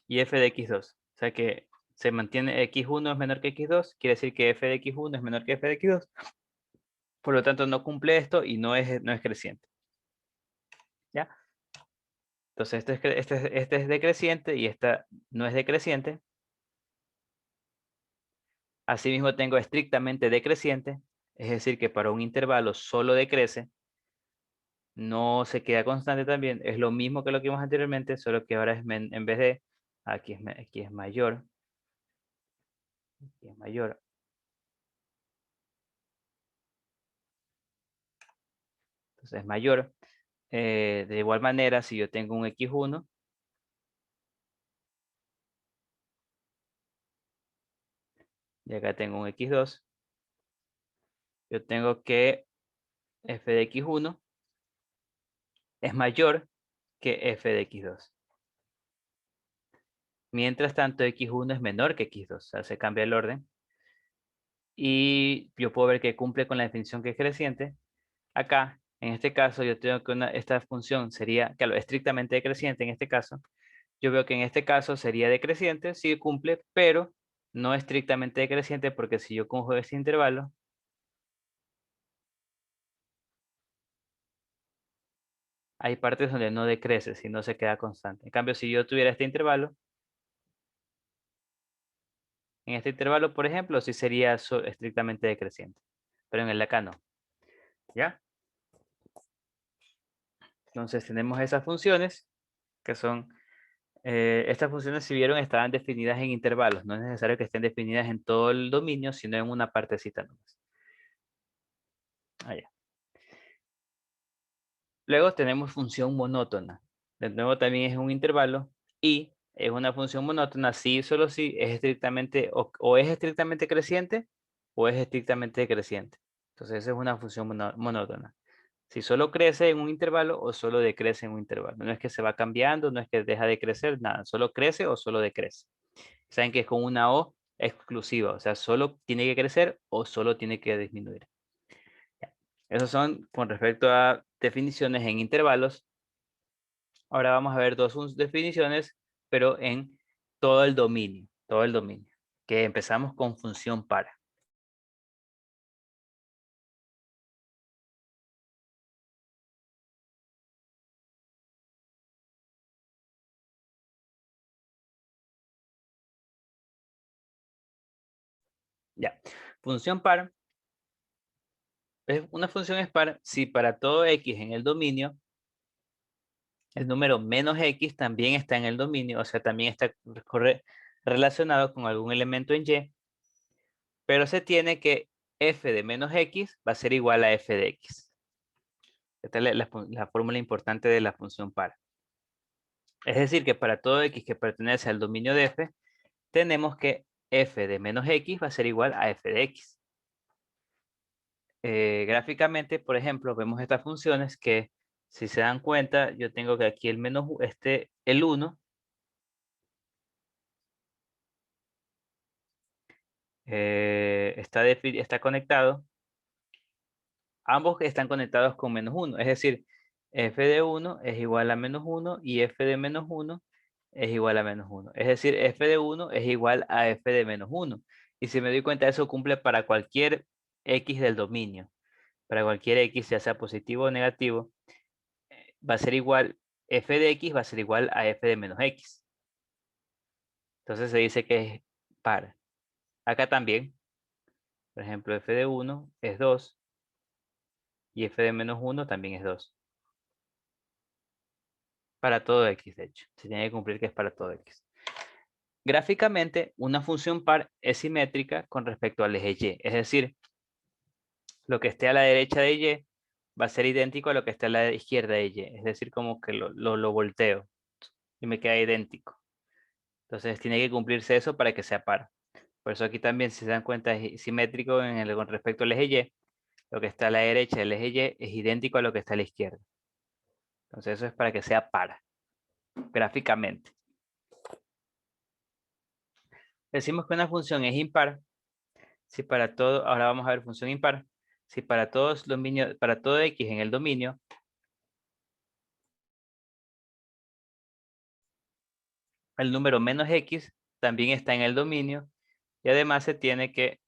y f de x2. O sea que se mantiene x1 es menor que x2, quiere decir que f de x1 es menor que f de x2. Por lo tanto, no cumple esto y no es creciente. ¿Ya? Entonces, este es decreciente y esta no es decreciente. Asimismo, tengo estrictamente decreciente, es decir, que para un intervalo solo decrece, no se queda constante también. Es lo mismo que lo que vimos anteriormente, solo que ahora es en vez de, aquí es mayor, aquí es mayor. Entonces es mayor. De igual manera, si yo tengo un x1, y acá tengo un x2, yo tengo que f de x1 es mayor que f de x2. Mientras tanto, x1 es menor que x2, o sea, se cambia el orden. Y yo puedo ver que cumple con la definición que es creciente. Acá, en este caso, yo tengo que esta función sería, claro, estrictamente decreciente en este caso. Yo veo que en este caso sería decreciente, sí cumple, pero no estrictamente decreciente, porque si yo conjugo este intervalo, hay partes donde no decrece, si no se queda constante. En cambio, si yo tuviera este intervalo, en este intervalo, por ejemplo, sí sería estrictamente decreciente, pero en el de acá no. ¿Ya? Entonces tenemos esas funciones, que son, estas funciones, si vieron, estaban definidas en intervalos. No es necesario que estén definidas en todo el dominio, sino en una partecita nomás. Allá. Luego tenemos función monótona. De nuevo también es un intervalo y es una función monótona si solo si es estrictamente o es estrictamente creciente o es estrictamente decreciente. Entonces esa es una función monótona. Si solo crece en un intervalo o solo decrece en un intervalo. No es que se va cambiando, no es que deja de crecer, nada. Solo crece o solo decrece. Saben que es con una O exclusiva. O sea, solo tiene que crecer o solo tiene que disminuir. Ya. Esos son con respecto a definiciones en intervalos. Ahora vamos a ver dos definiciones, pero en todo el dominio, que empezamos con función para. Ya. Función par. Una función es par si para todo x en el dominio, el número menos x también está en el dominio, o sea, también está relacionado con algún elemento en y, pero se tiene que f de menos x va a ser igual a f de x. Esta es la fórmula importante de la función par. Es decir, que para todo x que pertenece al dominio de f, tenemos que f de menos x va a ser igual a f de x. Gráficamente, por ejemplo, vemos estas funciones que, si se dan cuenta, yo tengo que aquí el menos, el 1, está conectado. Ambos están conectados con menos 1, es decir, f de 1 es igual a menos 1 y f de menos 1 es igual a menos 1. Es decir, f de 1 es igual a f de menos 1. Y si me doy cuenta, eso cumple para cualquier x del dominio. Para cualquier x, ya sea positivo o negativo, va a ser igual, f de x va a ser igual a f de menos x. Entonces se dice que es par. Acá también, por ejemplo, f de 1 es 2 y f de menos 1 también es 2. Para todo x, de hecho. Se tiene que cumplir que es para todo x. Gráficamente, una función par es simétrica con respecto al eje y. Es decir, lo que esté a la derecha de y va a ser idéntico a lo que esté a la izquierda de y. Es decir, como que lo volteo y me queda idéntico. Entonces tiene que cumplirse eso para que sea par. Por eso aquí también, si se dan cuenta, es simétrico con respecto al eje y. Lo que está a la derecha del eje y es idéntico a lo que está a la izquierda. Entonces eso es para que sea par, gráficamente. Decimos que una función es impar si para todo, ahora vamos a ver función impar, si para todos dominios, para todo x en el dominio, el número menos x también está en el dominio, y además se tiene que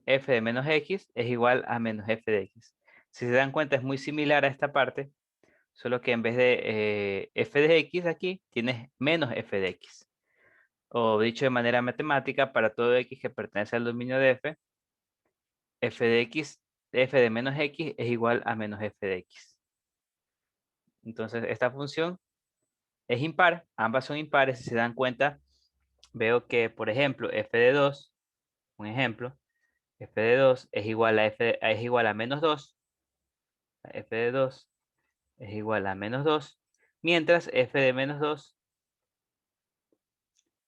f de menos x es igual a menos f de x. Si se dan cuenta, es muy similar a esta parte, solo que en vez de f de x aquí, tienes menos f de x. O dicho de manera matemática, para todo x que pertenece al dominio de f de x, f de menos x es igual a menos f de x. Entonces, esta función es impar, ambas son impares. Si se dan cuenta, veo que, por ejemplo, f de 2, un ejemplo, f de 2 es igual a es igual a menos 2, f de 2 es igual a menos 2, mientras f de menos 2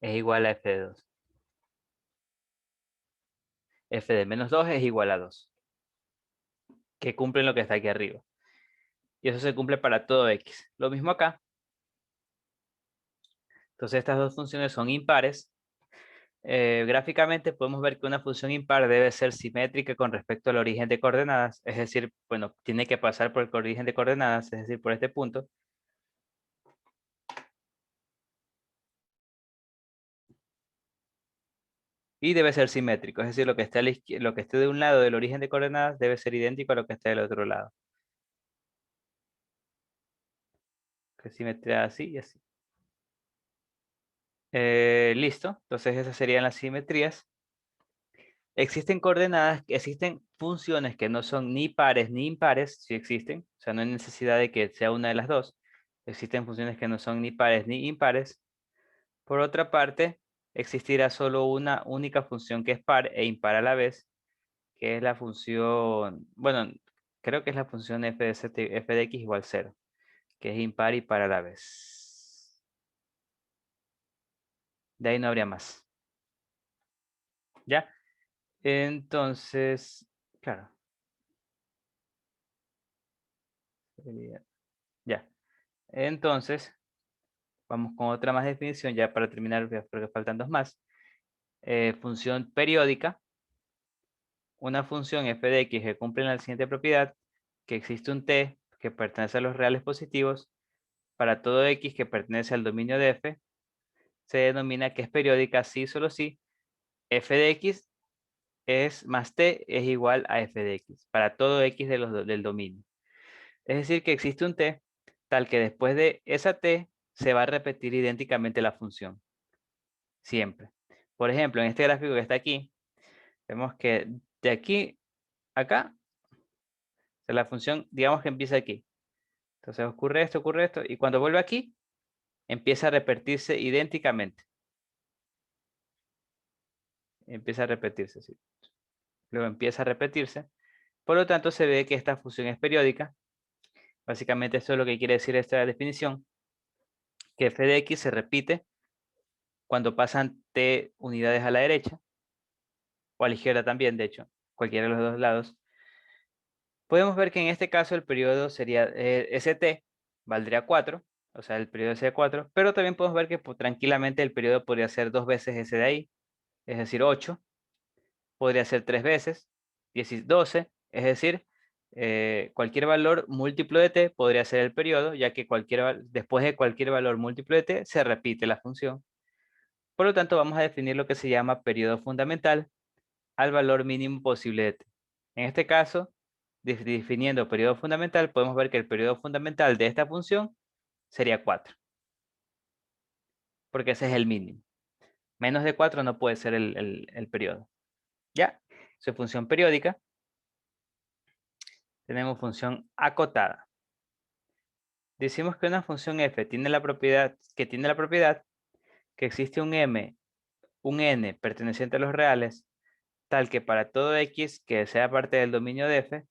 es igual a f de 2. F de menos 2 es igual a 2, que cumplen lo que está aquí arriba. Y eso se cumple para todo x. Lo mismo acá. Entonces estas dos funciones son impares. Gráficamente podemos ver que una función impar debe ser simétrica con respecto al origen de coordenadas, es decir, bueno, tiene que pasar por el origen de coordenadas, es decir, por este punto. Y debe ser simétrico, es decir, lo que esté, lo que esté de un lado del origen de coordenadas debe ser idéntico a lo que esté del otro lado. Que simetría así y así. Listo, entonces esas serían las simetrías. Existen coordenadas, existen funciones que no son ni pares ni impares, si existen, o sea, no hay necesidad de que sea una de las dos. Existen funciones que no son ni pares ni impares. Por otra parte, existirá solo una única función que es par e impar a la vez, que es la función, bueno, creo que es la función f de x igual 0, que es impar y par a la vez. De ahí no habría más. ¿Ya? Entonces, claro. Ya. Entonces, vamos con otra más definición ya para terminar, porque faltan dos más. Función periódica. Una función f de x que cumple la siguiente propiedad, que existe un t que pertenece a los reales positivos. Para todo x que pertenece al dominio de f, se denomina que es periódica si solo si f de x es más t es igual a f de x, para todo x del dominio. Es decir, que existe un t tal que después de esa t se va a repetir idénticamente la función. Siempre. Por ejemplo, en este gráfico que está aquí, Vemos que de aquí a acá, o sea, la función, digamos que empieza aquí. Entonces ocurre esto, y cuando vuelve aquí, empieza a repetirse idénticamente. Empieza a repetirse, sí. Luego empieza a repetirse. Por lo tanto, se ve que esta función es periódica. Básicamente esto es lo que quiere decir esta definición, que f de x se repite cuando pasan t unidades a la derecha, o a la izquierda también, de hecho, cualquiera de los dos lados. Podemos ver que en este caso el periodo sería st, valdría 4, o sea, el periodo sería 4, pero también podemos ver que pues, tranquilamente el periodo podría ser 2 veces ese de ahí, es decir, 8, podría ser 3 veces, 10 12, es decir, cualquier valor múltiplo de t podría ser el periodo, ya que después de cualquier valor múltiplo de t se repite la función. Por lo tanto, vamos a definir lo que se llama periodo fundamental al valor mínimo posible de t. En este caso, definiendo periodo fundamental, podemos ver que el periodo fundamental de esta función sería 4, porque ese es el mínimo. Menos de 4 no puede ser el periodo. ¿Ya? Su función periódica. Tenemos función acotada. Decimos que una función f tiene la propiedad que existe un m, un n perteneciente a los reales, tal que para todo x que sea parte del dominio de f,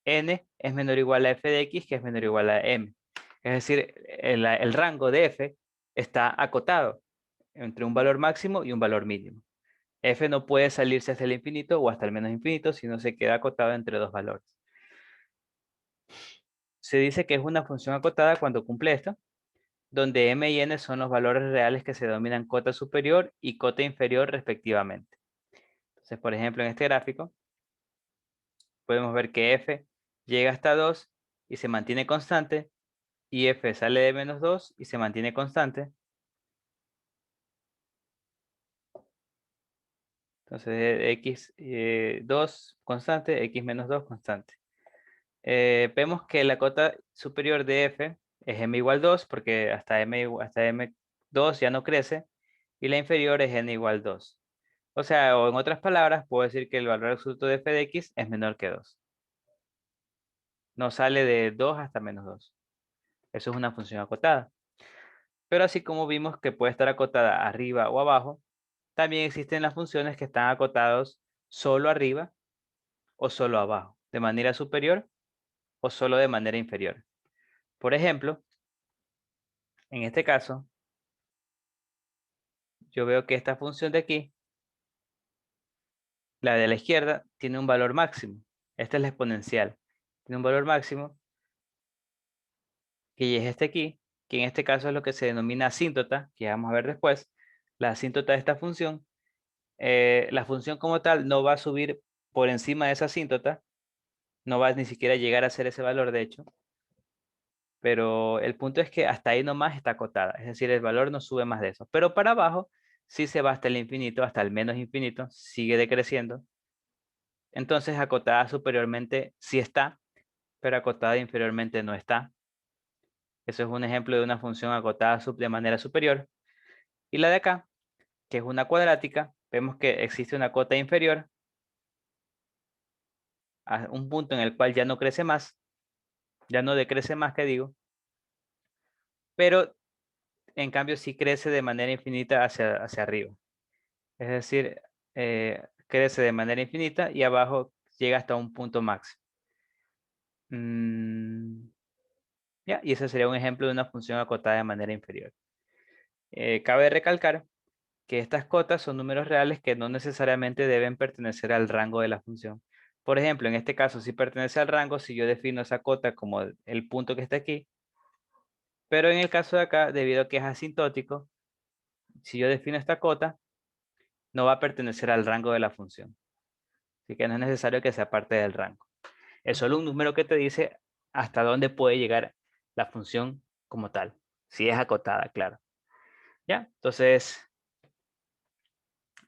n es menor o igual a f de x, que es menor o igual a m. Es decir, el rango de f está acotado entre un valor máximo y un valor mínimo. F no puede salirse hasta el infinito o hasta el menos infinito, sino se queda acotado entre dos valores. Se dice que es una función acotada cuando cumple esto, donde m y n son los valores reales que se denominan cota superior y cota inferior respectivamente. Entonces, por ejemplo, en este gráfico, podemos ver que f llega hasta 2 y se mantiene constante, y f sale de menos 2 y se mantiene constante. Entonces, x 2 constante, x menos 2 constante. Vemos que la cota superior de f es m igual 2, porque hasta m2 ya no crece, y la inferior es n igual 2. O sea, o en otras palabras, puedo decir que el valor absoluto de f de x es menor que 2. No sale de 2 hasta menos 2. Eso es una función acotada. Pero así como vimos que puede estar acotada arriba o abajo, también existen las funciones que están acotados solo arriba o solo abajo, de manera superior o solo de manera inferior. Por ejemplo, en este caso, yo veo que esta función de aquí, la de la izquierda, tiene un valor máximo. Esta es la exponencial. Tiene un valor máximo, que es este aquí, que en este caso es lo que se denomina asíntota, que vamos a ver después. La asíntota de esta función, la función como tal no va a subir por encima de esa asíntota, no va ni siquiera a llegar a ser ese valor, de hecho. Pero el punto es que hasta ahí nomás está acotada, es decir, el valor no sube más de eso. Pero para abajo sí se va hasta el infinito, hasta el menos infinito, sigue decreciendo. Entonces acotada superiormente sí está, pero acotada inferiormente no está. Eso es un ejemplo de una función acotada de manera superior. Y la de acá, que es una cuadrática, vemos que existe una cota inferior a un punto en el cual ya no crece más, ya no decrece más, que digo, pero en cambio sí crece de manera infinita hacia arriba. Es decir, crece de manera infinita y abajo llega hasta un punto máximo. Ya, y ese sería un ejemplo de una función acotada de manera inferior. Cabe recalcar que estas cotas son números reales que no necesariamente deben pertenecer al rango de la función. Por ejemplo, en este caso sí pertenece al rango si yo defino esa cota como el punto que está aquí. Pero en el caso de acá, debido a que es asintótico, si yo defino esta cota, no va a pertenecer al rango de la función. Así que no es necesario que sea parte del rango. Es solo un número que te dice hasta dónde puede llegar la función como tal. Si es acotada, claro. ¿Ya? Entonces,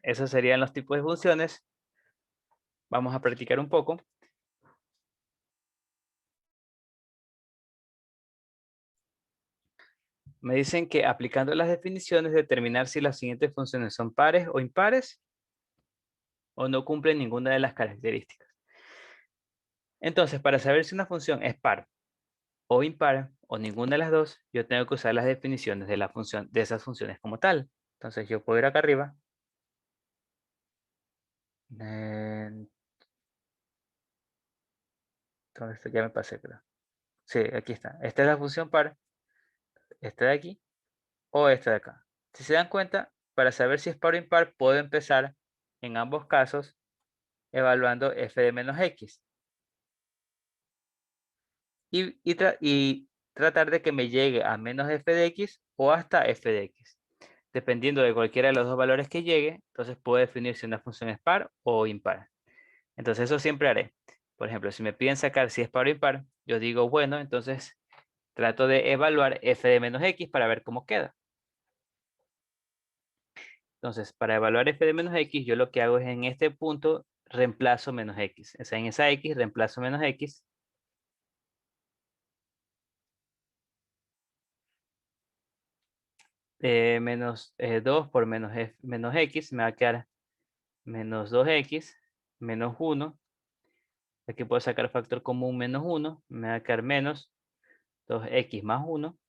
esos serían los tipos de funciones. Vamos a practicar un poco. Me dicen que aplicando las definiciones determinar si las siguientes funciones son pares o impares. o no cumple ninguna de las características. Entonces, para saber si una función es par o impar o ninguna de las dos, yo tengo que usar las definiciones de la función, de esas funciones como tal. Entonces yo puedo ir acá arriba. Entonces esto ya me pasé, creo. Sí, aquí está. Esta es la función par, esta de aquí o esta de acá. Si se dan cuenta, para saber si es par o impar, puedo empezar en ambos casos evaluando f de menos x. Y tratar de que me llegue a menos f de x o hasta f de x. Dependiendo de cualquiera de los dos valores que llegue, entonces puedo definir si una función es par o impar. Entonces eso siempre haré. Por ejemplo, si me piden sacar si es par o impar, yo digo, bueno, entonces trato de evaluar f de menos x para ver cómo queda. Entonces, para evaluar f de menos x, yo lo que hago es en este punto reemplazo menos x. O sea, en esa x reemplazo menos x. Menos 2 por menos x me va a quedar menos 2x menos 1. Aquí puedo sacar factor común menos 1. Me va a quedar menos 2x más 1.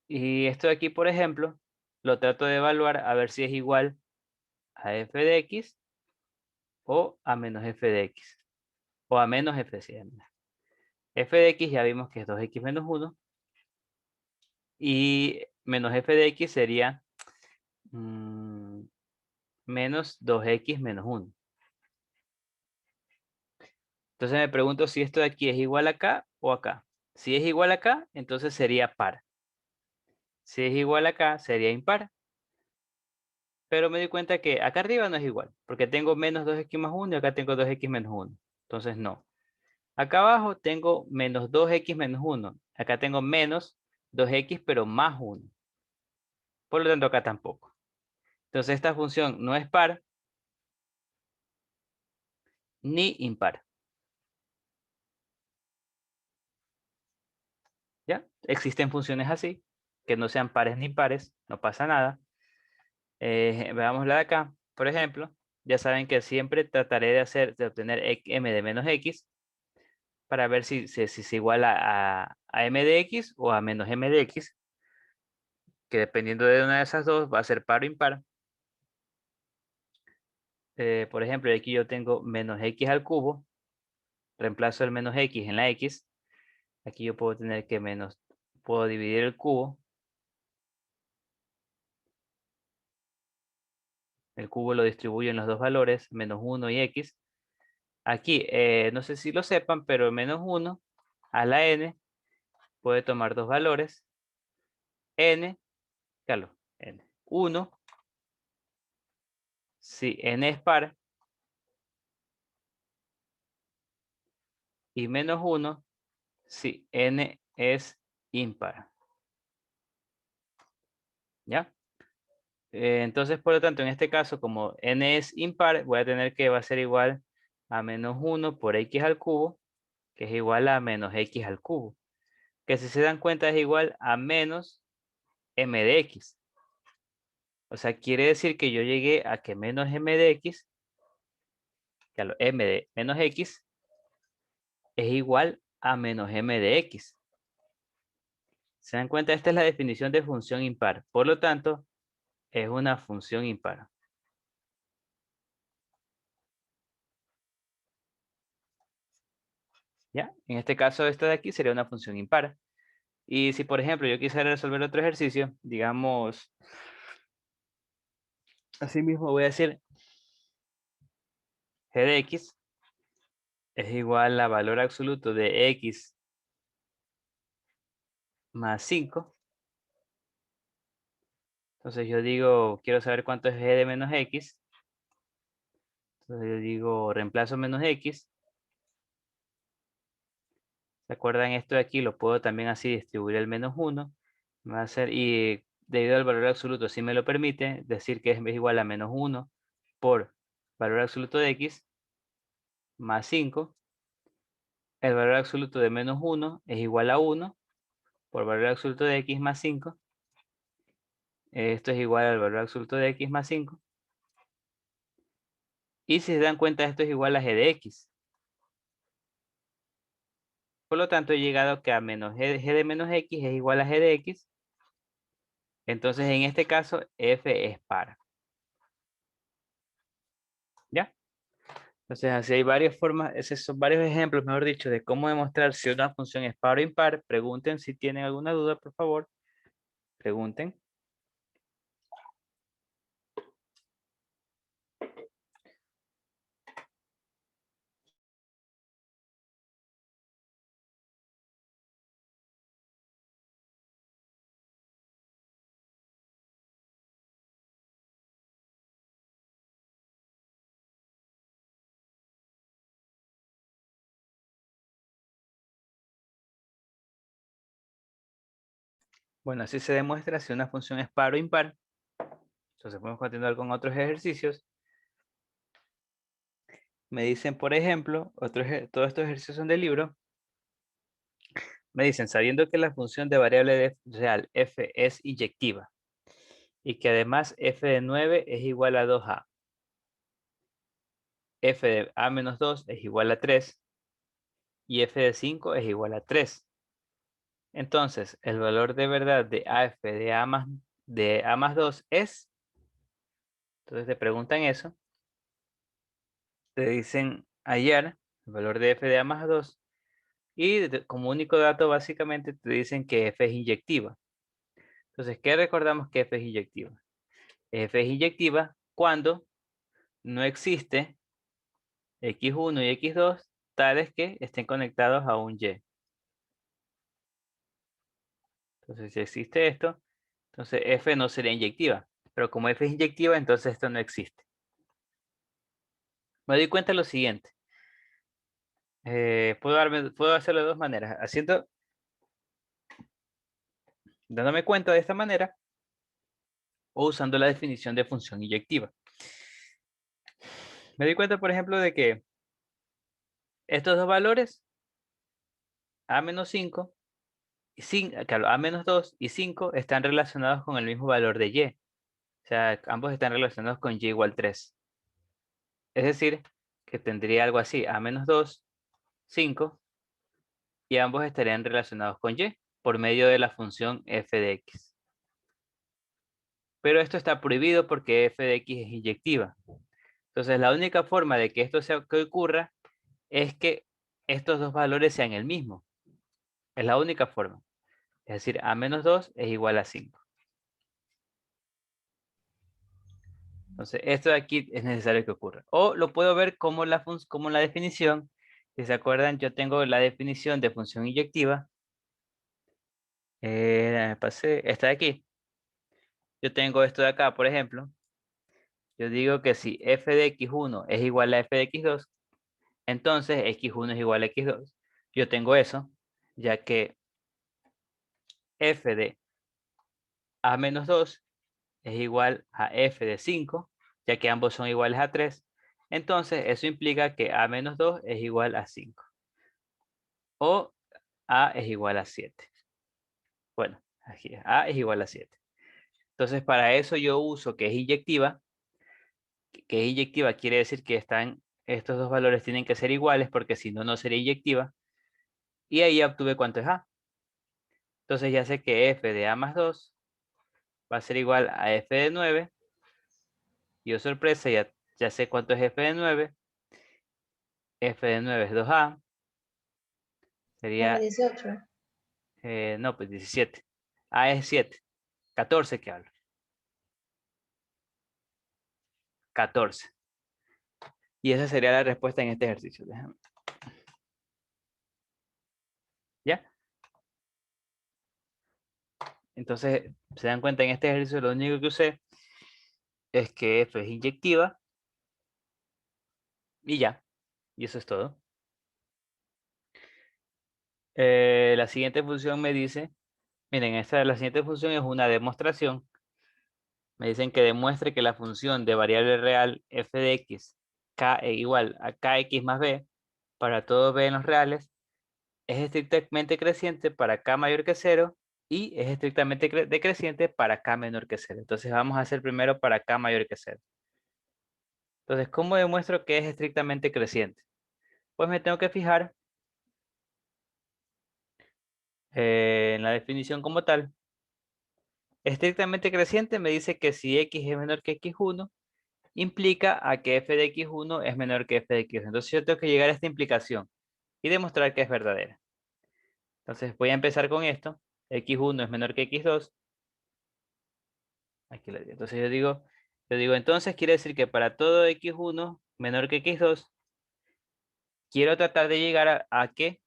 Y esto de aquí, por ejemplo, lo trato de evaluar a ver si es igual a f de x o a menos f de x. O a menos f de x. F de x ya vimos que es 2x menos 1. Y menos f de x sería menos 2x menos 1. Entonces me pregunto si esto de aquí es igual acá o acá. Si es igual acá, entonces sería par. Si es igual acá, sería impar. Pero me di cuenta que acá arriba no es igual, porque tengo menos 2x más 1 y acá tengo 2x menos 1. Entonces no. Acá abajo tengo menos 2x menos 1. Acá tengo menos 2x pero más 1. Por lo tanto acá tampoco. Entonces esta función no es par ni impar. ¿Ya? Existen funciones así, que no sean pares ni impares, no pasa nada. Veamos la de acá. Por ejemplo, ya saben que siempre trataré de obtener m de menos x para ver si es igual a m de x o a menos m de x, que dependiendo de una de esas dos va a ser par o impar. Por ejemplo, aquí yo tengo menos x al cubo, reemplazo el menos x en la x. Aquí yo puedo tener que puedo dividir el cubo. El cubo lo distribuyo en los dos valores, menos 1 y x. Aquí, no sé si lo sepan, pero menos 1 a la n puede tomar dos valores. N, claro, n. 1, si n es par. Y menos 1, si n es impar. ¿Ya? Entonces, por lo tanto, en este caso, como n es impar, voy a tener que va a ser igual a menos 1 por x al cubo, que es igual a menos x al cubo. Que si se dan cuenta es igual a menos m de x. O sea, quiere decir que yo llegué a que menos m de x, que a lo m de menos x, es igual a menos m de x. ¿Se dan cuenta? Esta es la definición de función impar. Por lo tanto, es una función impar. ¿Ya? En este caso, esta de aquí sería una función impar. Y si, por ejemplo, yo quisiera resolver otro ejercicio, digamos, así mismo voy a decir g de x es igual a valor absoluto de x más 5. Entonces yo digo, quiero saber cuánto es g de menos x. Entonces yo digo, reemplazo menos x. ¿Se acuerdan esto de aquí? Lo puedo también así distribuir el menos 1. Va a ser, y debido al valor absoluto, si me lo permite, decir que es igual a menos 1 por valor absoluto de x más 5. El valor absoluto de menos 1 es igual a 1 por valor absoluto de x más 5. Esto es igual al valor absoluto de x más 5. Y si se dan cuenta, esto es igual a g de x. Por lo tanto, he llegado a que a menos g de menos x es igual a g de x. Entonces, en este caso, f es par. ¿Ya? Entonces, así hay varias formas, esos son varios ejemplos, mejor dicho, de cómo demostrar si una función es par o impar. Pregunten si tienen alguna duda, por favor. Pregunten. Bueno, así se demuestra si una función es par o impar. Entonces podemos continuar con otros ejercicios. Me dicen, por ejemplo, todos estos ejercicios son del libro. Me dicen, sabiendo que la función de variable real f es inyectiva y que además f de 9 es igual a 2a. F de a menos 2 es igual a 3 y f de 5 es igual a 3. Entonces, el valor de verdad de AF de a más 2 es... Entonces te preguntan eso. Te dicen hallar el valor de f de a más 2 y como único dato básicamente te dicen que f es inyectiva. Entonces, ¿qué recordamos que f es inyectiva? F es inyectiva cuando no existe x1 y x2 tales que estén conectados a un y. Entonces, si existe esto, entonces f no sería inyectiva. Pero como f es inyectiva, entonces esto no existe. Me doy cuenta de lo siguiente. Puedo hacerlo de dos maneras. Dándome cuenta de esta manera o usando la definición de función inyectiva. Me doy cuenta, por ejemplo, de que estos dos valores, a menos 5, claro, a menos 2 y 5 están relacionados con el mismo valor de y. O sea, ambos están relacionados con y igual 3. Es decir, que tendría algo así, a menos 2, 5, y ambos estarían relacionados con y por medio de la función f de x. Pero esto está prohibido porque f de x es inyectiva. Entonces, la única forma de que esto que ocurra es que estos dos valores sean el mismo. Es la única forma. Es decir, a menos 2 es igual a 5. Entonces, esto de aquí es necesario que ocurra. O lo puedo ver como la definición. Si se acuerdan, yo tengo la definición de función inyectiva. Esta de aquí. Yo tengo esto de acá, por ejemplo. Yo digo que si f de x1 es igual a f de x2, entonces x1 es igual a x2. Yo tengo eso, ya que f de a menos 2 es igual a f de 5, ya que ambos son iguales a 3. Entonces, eso implica que a menos 2 es igual a 5. O a es igual a 7. Bueno, aquí a es igual a 7. Entonces, para eso yo uso que es inyectiva. Que es inyectiva quiere decir que estos dos valores tienen que ser iguales, porque si no, no sería inyectiva. Y ahí obtuve cuánto es a. Entonces ya sé que f de a más 2 va a ser igual a f de 9. Y oh sorpresa, ya sé cuánto es f de 9. F de 9 es 2a. Sería, 18. no, pues 17. A es 7. 14 que hablo. 14. Y esa sería la respuesta en este ejercicio. Déjame. ¿Ya? Entonces, se dan cuenta en este ejercicio, lo único que usé es que F es inyectiva. Y ya. Y eso es todo. La siguiente función me dice, miren, la siguiente función es una demostración. Me dicen que demuestre que la función de variable real f de x k es igual a kx más b para todo b en los reales es estrictamente creciente para k mayor que 0 y es estrictamente decreciente para k menor que 0. Entonces vamos a hacer primero para k mayor que 0. Entonces, ¿cómo demuestro que es estrictamente creciente? Pues me tengo que fijar en la definición como tal. Estrictamente creciente me dice que si x es menor que x1, implica a que f de x1 es menor que f de x2. Entonces yo tengo que llegar a esta implicación y demostrar que es verdadera. Entonces voy a empezar con esto. X1 es menor que x2. Aquí lo digo. Entonces yo digo, entonces quiere decir que para todo x1 menor que x2, quiero tratar de llegar a que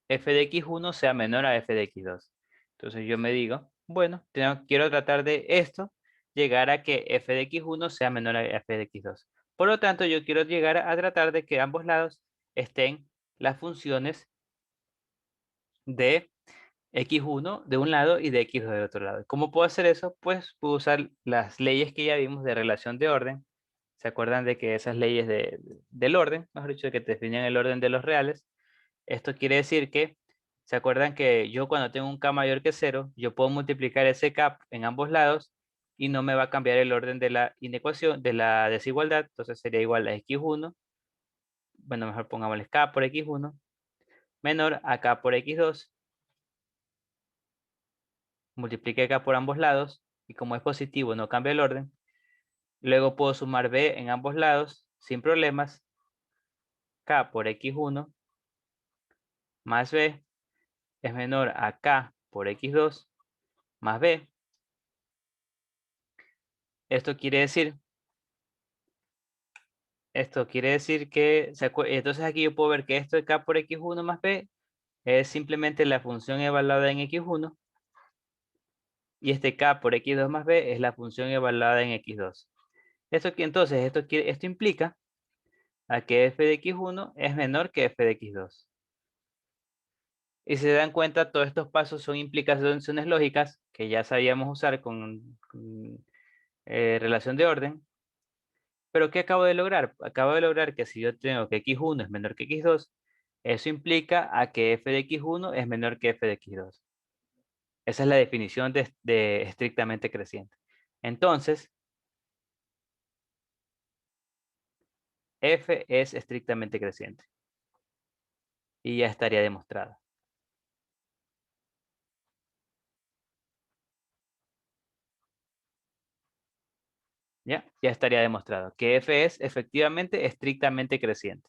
f de x1 sea menor a f de x2. Entonces yo me digo, bueno, quiero tratar de esto, llegar a que f de x1 sea menor a f de x2. Por lo tanto, yo quiero llegar a tratar de que ambos lados estén las funciones de x1 de un lado y de x2 del otro lado. ¿Cómo puedo hacer eso? Pues puedo usar las leyes que ya vimos de relación de orden. ¿Se acuerdan de que esas leyes del orden, mejor dicho, que te definían el orden de los reales? Esto quiere decir que, ¿se acuerdan que yo cuando tengo un k mayor que 0, yo puedo multiplicar ese k en ambos lados y no me va a cambiar el orden de la inecuación, de la desigualdad? Entonces sería igual a x1, bueno, mejor pongámosle k por x1, menor a k por x2, multiplique k por ambos lados, y como es positivo no cambia el orden. Luego puedo sumar b en ambos lados sin problemas, k por x1 más b es menor a k por x2 más b. Esto quiere decir que, entonces aquí yo puedo ver que esto de k por x1 más b es simplemente la función evaluada en x1, y este k por x2 más b es la función evaluada en x2. Esto implica a que f de x1 es menor que f de x2. Y si se dan cuenta, todos estos pasos son implicaciones lógicas que ya sabíamos usar con relación de orden. Pero ¿qué acabo de lograr? Acabo de lograr que si yo tengo que x1 es menor que x2, eso implica a que f de x1 es menor que f de x2. Esa es la definición de estrictamente creciente. Entonces, f es estrictamente creciente. Y ya estaría demostrado. ¿Ya? Ya estaría demostrado que f es efectivamente estrictamente creciente.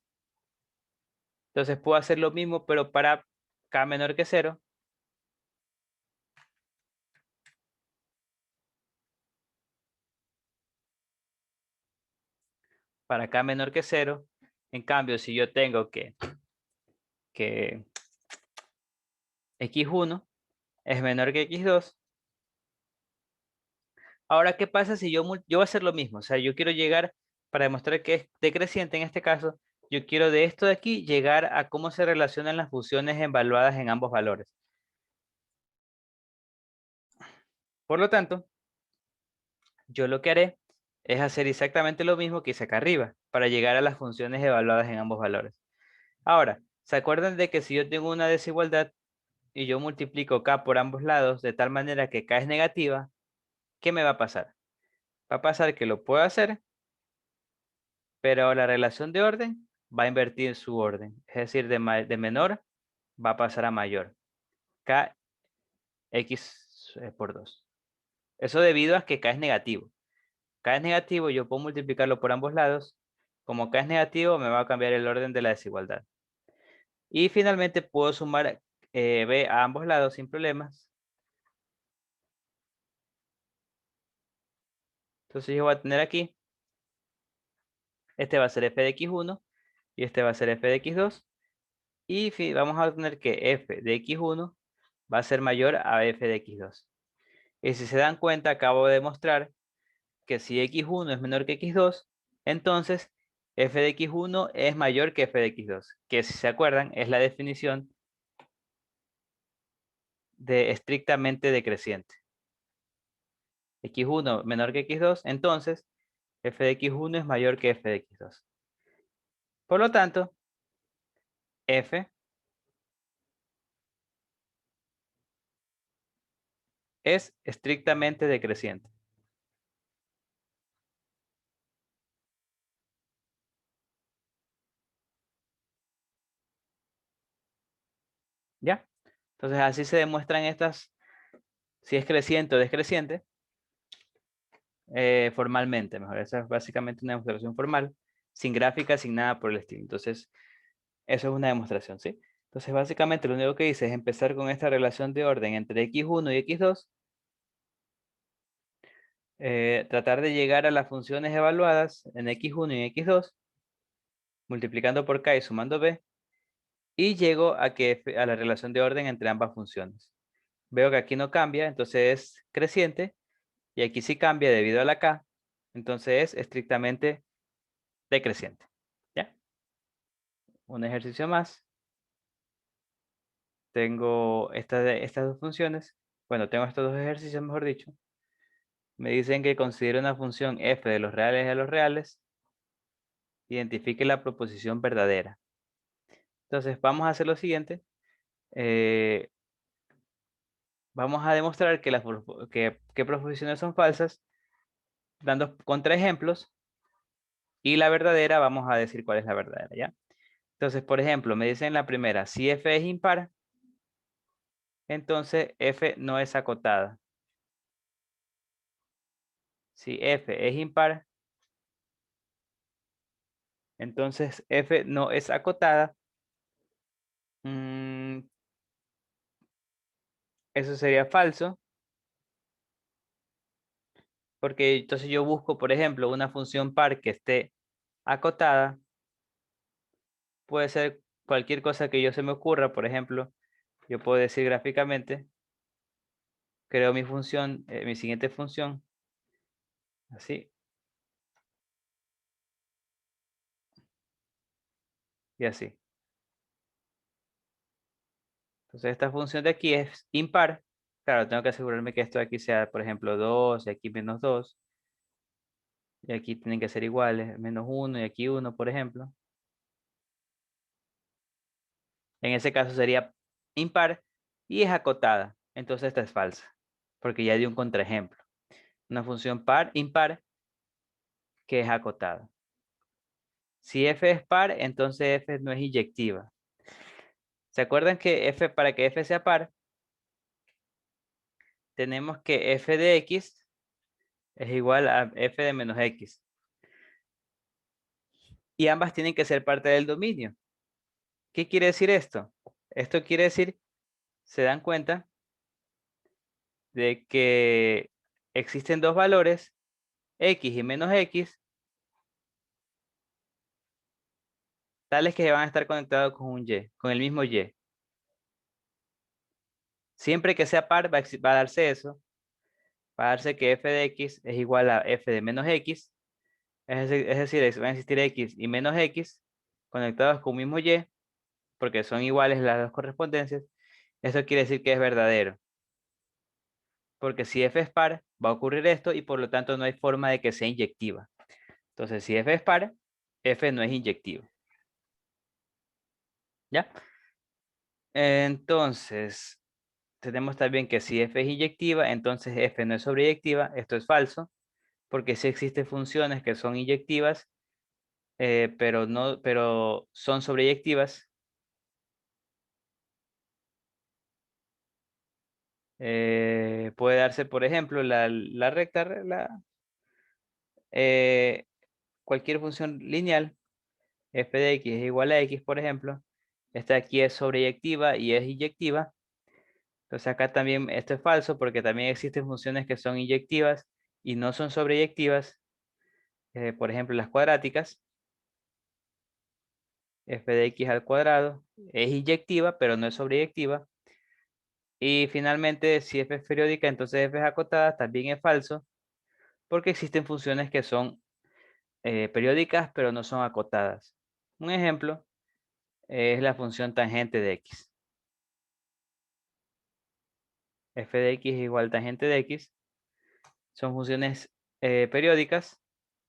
Entonces puedo hacer lo mismo, pero para k menor que 0. Para k menor que 0. En cambio, si yo tengo que x1 es menor que x2. Ahora, ¿qué pasa si yo voy a hacer lo mismo? O sea, yo quiero llegar, para demostrar que es decreciente en este caso, yo quiero de esto de aquí llegar a cómo se relacionan las funciones evaluadas en ambos valores. Por lo tanto, yo lo que haré es hacer exactamente lo mismo que hice acá arriba, para llegar a las funciones evaluadas en ambos valores. Ahora, ¿se acuerdan de que si yo tengo una desigualdad y yo multiplico k por ambos lados de tal manera que k es negativa, ¿qué me va a pasar? Va a pasar que lo puedo hacer, pero la relación de orden va a invertir su orden. Es decir, de menor va a pasar a mayor. K x por 2. Eso debido a que K es negativo. K es negativo, yo puedo multiplicarlo por ambos lados. Como K es negativo, me va a cambiar el orden de la desigualdad. Y finalmente puedo sumar B a ambos lados sin problemas. Entonces yo voy a tener aquí, este va a ser f de x1 y este va a ser f de x2. Y vamos a tener que f de x1 va a ser mayor a f de x2. Y si se dan cuenta, acabo de demostrar que si x1 es menor que x2, entonces f de x1 es mayor que f de x2, que si se acuerdan es la definición de estrictamente decreciente. x1 menor que x2, entonces f de x1 es mayor que f de x2. Por lo tanto, f es estrictamente decreciente. ¿Ya? Entonces así se demuestran estas, si es creciente o decreciente, formalmente, mejor. Esa es básicamente una demostración formal, sin gráfica, sin nada por el estilo. Entonces, eso es una demostración, ¿sí? Entonces, básicamente lo único que hice es empezar con esta relación de orden entre x1 y x2, tratar de llegar a las funciones evaluadas en x1 y x2, multiplicando por k y sumando b, y llego a la relación de orden entre ambas funciones. Veo que aquí no cambia, entonces es creciente, y aquí sí cambia debido a la k, entonces es estrictamente decreciente. ¿Ya? Un ejercicio más. Tengo estas dos funciones. Bueno, tengo estos dos ejercicios, mejor dicho. Me dicen que considere una función f de los reales a los reales. Identifique la proposición verdadera. Entonces, vamos a hacer lo siguiente. Vamos a demostrar que que proposiciones son falsas, dando contraejemplos. Y la verdadera, vamos a decir cuál es la verdadera, ¿ya? Entonces, por ejemplo, me dicen la primera, si f es impar, entonces f no es acotada. Si f es impar, entonces f no es acotada. Eso sería falso, porque entonces yo busco, por ejemplo, una función par que esté acotada. Puede ser cualquier cosa que yo se me ocurra, por ejemplo, yo puedo decir gráficamente, creo mi función, mi siguiente función, así, y así. Entonces esta función de aquí es impar. Claro, tengo que asegurarme que esto de aquí sea, por ejemplo, 2 y aquí menos 2. Y aquí tienen que ser iguales, menos 1 y aquí 1, por ejemplo. En ese caso sería impar y es acotada. Entonces esta es falsa, porque ya di un contraejemplo. Una función impar, que es acotada. Si f es par, entonces f no es inyectiva. ¿Se acuerdan que para que f sea par, tenemos que f de x es igual a f de menos x? Y ambas tienen que ser parte del dominio. ¿Qué quiere decir esto? Esto quiere decir, se dan cuenta, de que existen dos valores, x y menos x, tales que van a estar conectados con un y, con el mismo y. Siempre que sea par va a darse eso, va a darse que f de x es igual a f de menos x, es decir, van a existir x y menos x conectados con un mismo y, porque son iguales las dos correspondencias. Eso quiere decir que es verdadero, porque si f es par, va a ocurrir esto y por lo tanto no hay forma de que sea inyectiva. Entonces, si f es par, f no es inyectivo. ¿Ya? Entonces, tenemos también que si f es inyectiva, entonces f no es sobreyectiva. Esto es falso, porque sí existen funciones que son inyectivas, pero son sobreyectivas. Puede darse, por ejemplo, la recta, eh, cualquier función lineal, f de x es igual a x, por ejemplo. Esta aquí es sobreyectiva y es inyectiva. Entonces acá también esto es falso porque también existen funciones que son inyectivas y no son sobreyectivas. Por ejemplo, las cuadráticas. F de x al cuadrado es inyectiva, pero no es sobreyectiva. Y finalmente, si f es periódica, entonces f es acotada, también es falso, porque existen funciones que son periódicas, pero no son acotadas. Un ejemplo es la función tangente de x. F de x es igual a tangente de x. Son funciones periódicas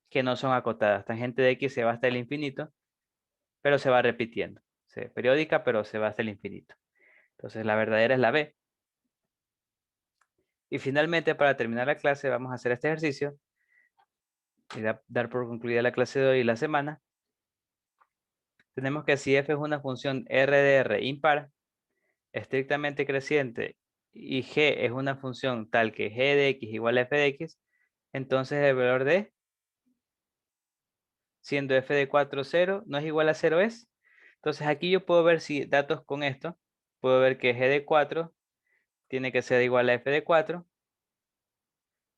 que no son acotadas. Tangente de x se va hasta el infinito, pero se va repitiendo. Periódica, pero se va hasta el infinito. Entonces la verdadera es la B. Y finalmente, para terminar la clase, vamos a hacer este ejercicio y dar por concluida la clase de hoy y la semana. Tenemos que si f es una función RDR impar, estrictamente creciente, y g es una función tal que g de x igual a f de x, entonces el valor de, siendo f de 4 0, no es igual a 0 es. Entonces aquí yo puedo ver si datos con esto, puedo ver que g de 4 tiene que ser igual a f de 4,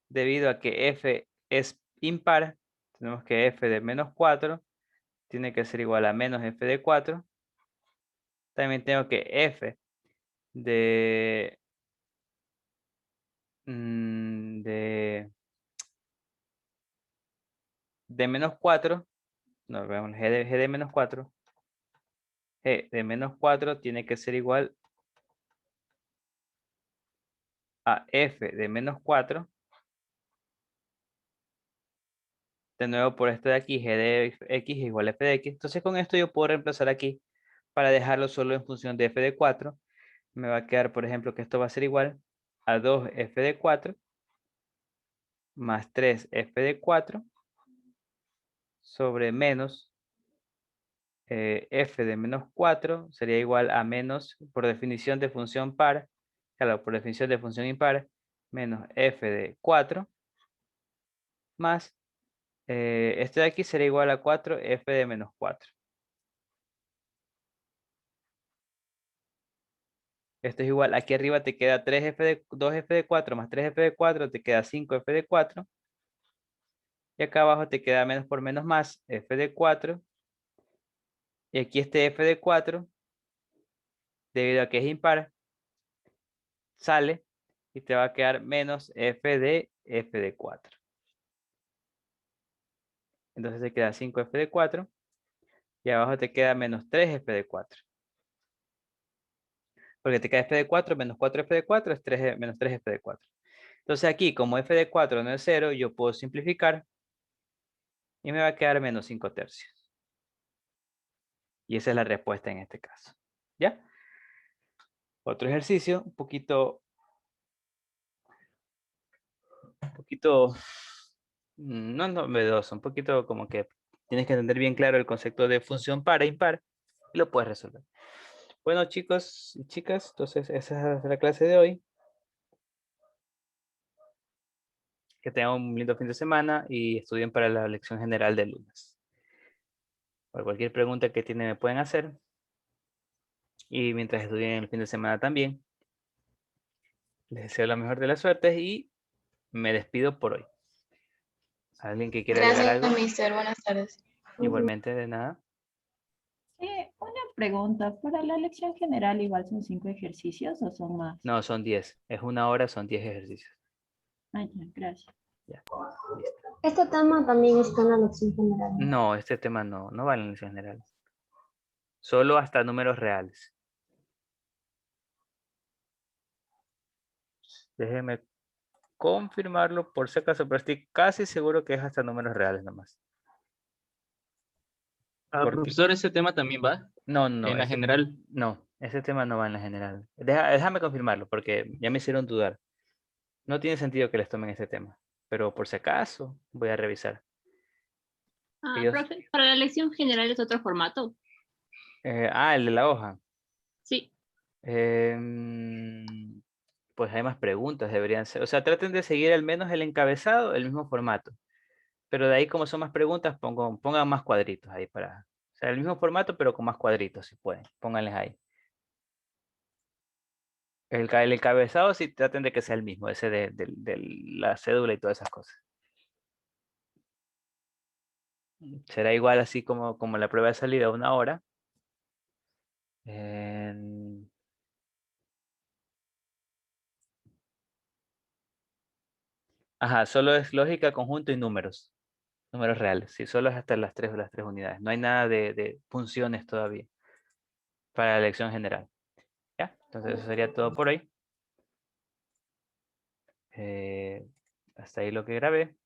debido a que f es impar, tenemos que f de menos 4 tiene que ser igual a menos f de 4. También tengo que f de, de menos 4, no, veamos, g de menos 4, g de menos 4 tiene que ser igual a f de menos 4, de nuevo por esto de aquí, g de x igual a f de x. Entonces con esto yo puedo reemplazar aquí para dejarlo solo en función de f de 4. Me va a quedar, por ejemplo, que esto va a ser igual a 2f de 4 más 3f de 4 sobre menos f de menos 4 sería igual a menos, por definición de función par, claro, por definición de función impar, menos f de 4 más, esto de aquí sería igual a 4f de menos 4. Esto es igual, aquí arriba te queda 2f de 4 más 3f de 4, te queda 5f de 4. Y acá abajo te queda menos por menos más, f de 4. Y aquí este f de 4, debido a que es impar, sale y te va a quedar menos f de 4. Entonces te queda 5f de 4 y abajo te queda menos 3f de 4. Porque te queda f de 4 menos 4f de 4 es 3, menos 3f de 4. Entonces aquí, como f de 4 no es 0, yo puedo simplificar y me va a quedar menos 5 tercios. Y esa es la respuesta en este caso. ¿Ya? Otro ejercicio, un poquito no novedoso, un poquito como que tienes que entender bien claro el concepto de función par e impar y lo puedes resolver. Bueno, chicos y chicas, entonces esa es la clase de hoy. Que tengan un lindo fin de semana y estudien para la lección general del lunes. Por cualquier pregunta que tienen me pueden hacer. Y mientras estudien el fin de semana también. Les deseo la mejor de las suertes y me despido por hoy. ¿Alguien que quiera agregar Gracias, algo? mister. Buenas tardes. Igualmente, de nada. Una pregunta, ¿para la lección general igual son 5 ejercicios o son más? No, son 10. Es 1 hora, son 10 ejercicios. Ah, ya, gracias. Ya, listo. Este tema también está en la lección general. No, este tema no va en la lección general. Solo hasta números reales. Déjenme confirmarlo por si acaso, pero estoy casi seguro que es hasta números reales nomás. Porque- Profesor, ese tema también va No, en la general. no, ese tema no va en la general. Déjame confirmarlo porque ya me hicieron dudar. No tiene sentido que les tomen ese tema, pero por si acaso voy a revisar. Ellos, Profe, para la lección general es otro formato. el de la hoja. Sí. Pues hay más preguntas, deberían ser. O sea, traten de seguir al menos el encabezado, el mismo formato. Pero de ahí, como son más preguntas, pongan más cuadritos ahí para. O sea, el mismo formato, pero con más cuadritos, si pueden. Pónganles ahí. El encabezado sí traten de que sea el mismo, ese de la cédula y todas esas cosas. Será igual así como la prueba de salida, 1 hora. Ajá, solo es lógica, conjunto y números. Números reales. Sí, solo es hasta las tres unidades. No hay nada de funciones todavía para la lección general. ¿Ya? Entonces eso sería todo por hoy. Hasta ahí lo que grabé.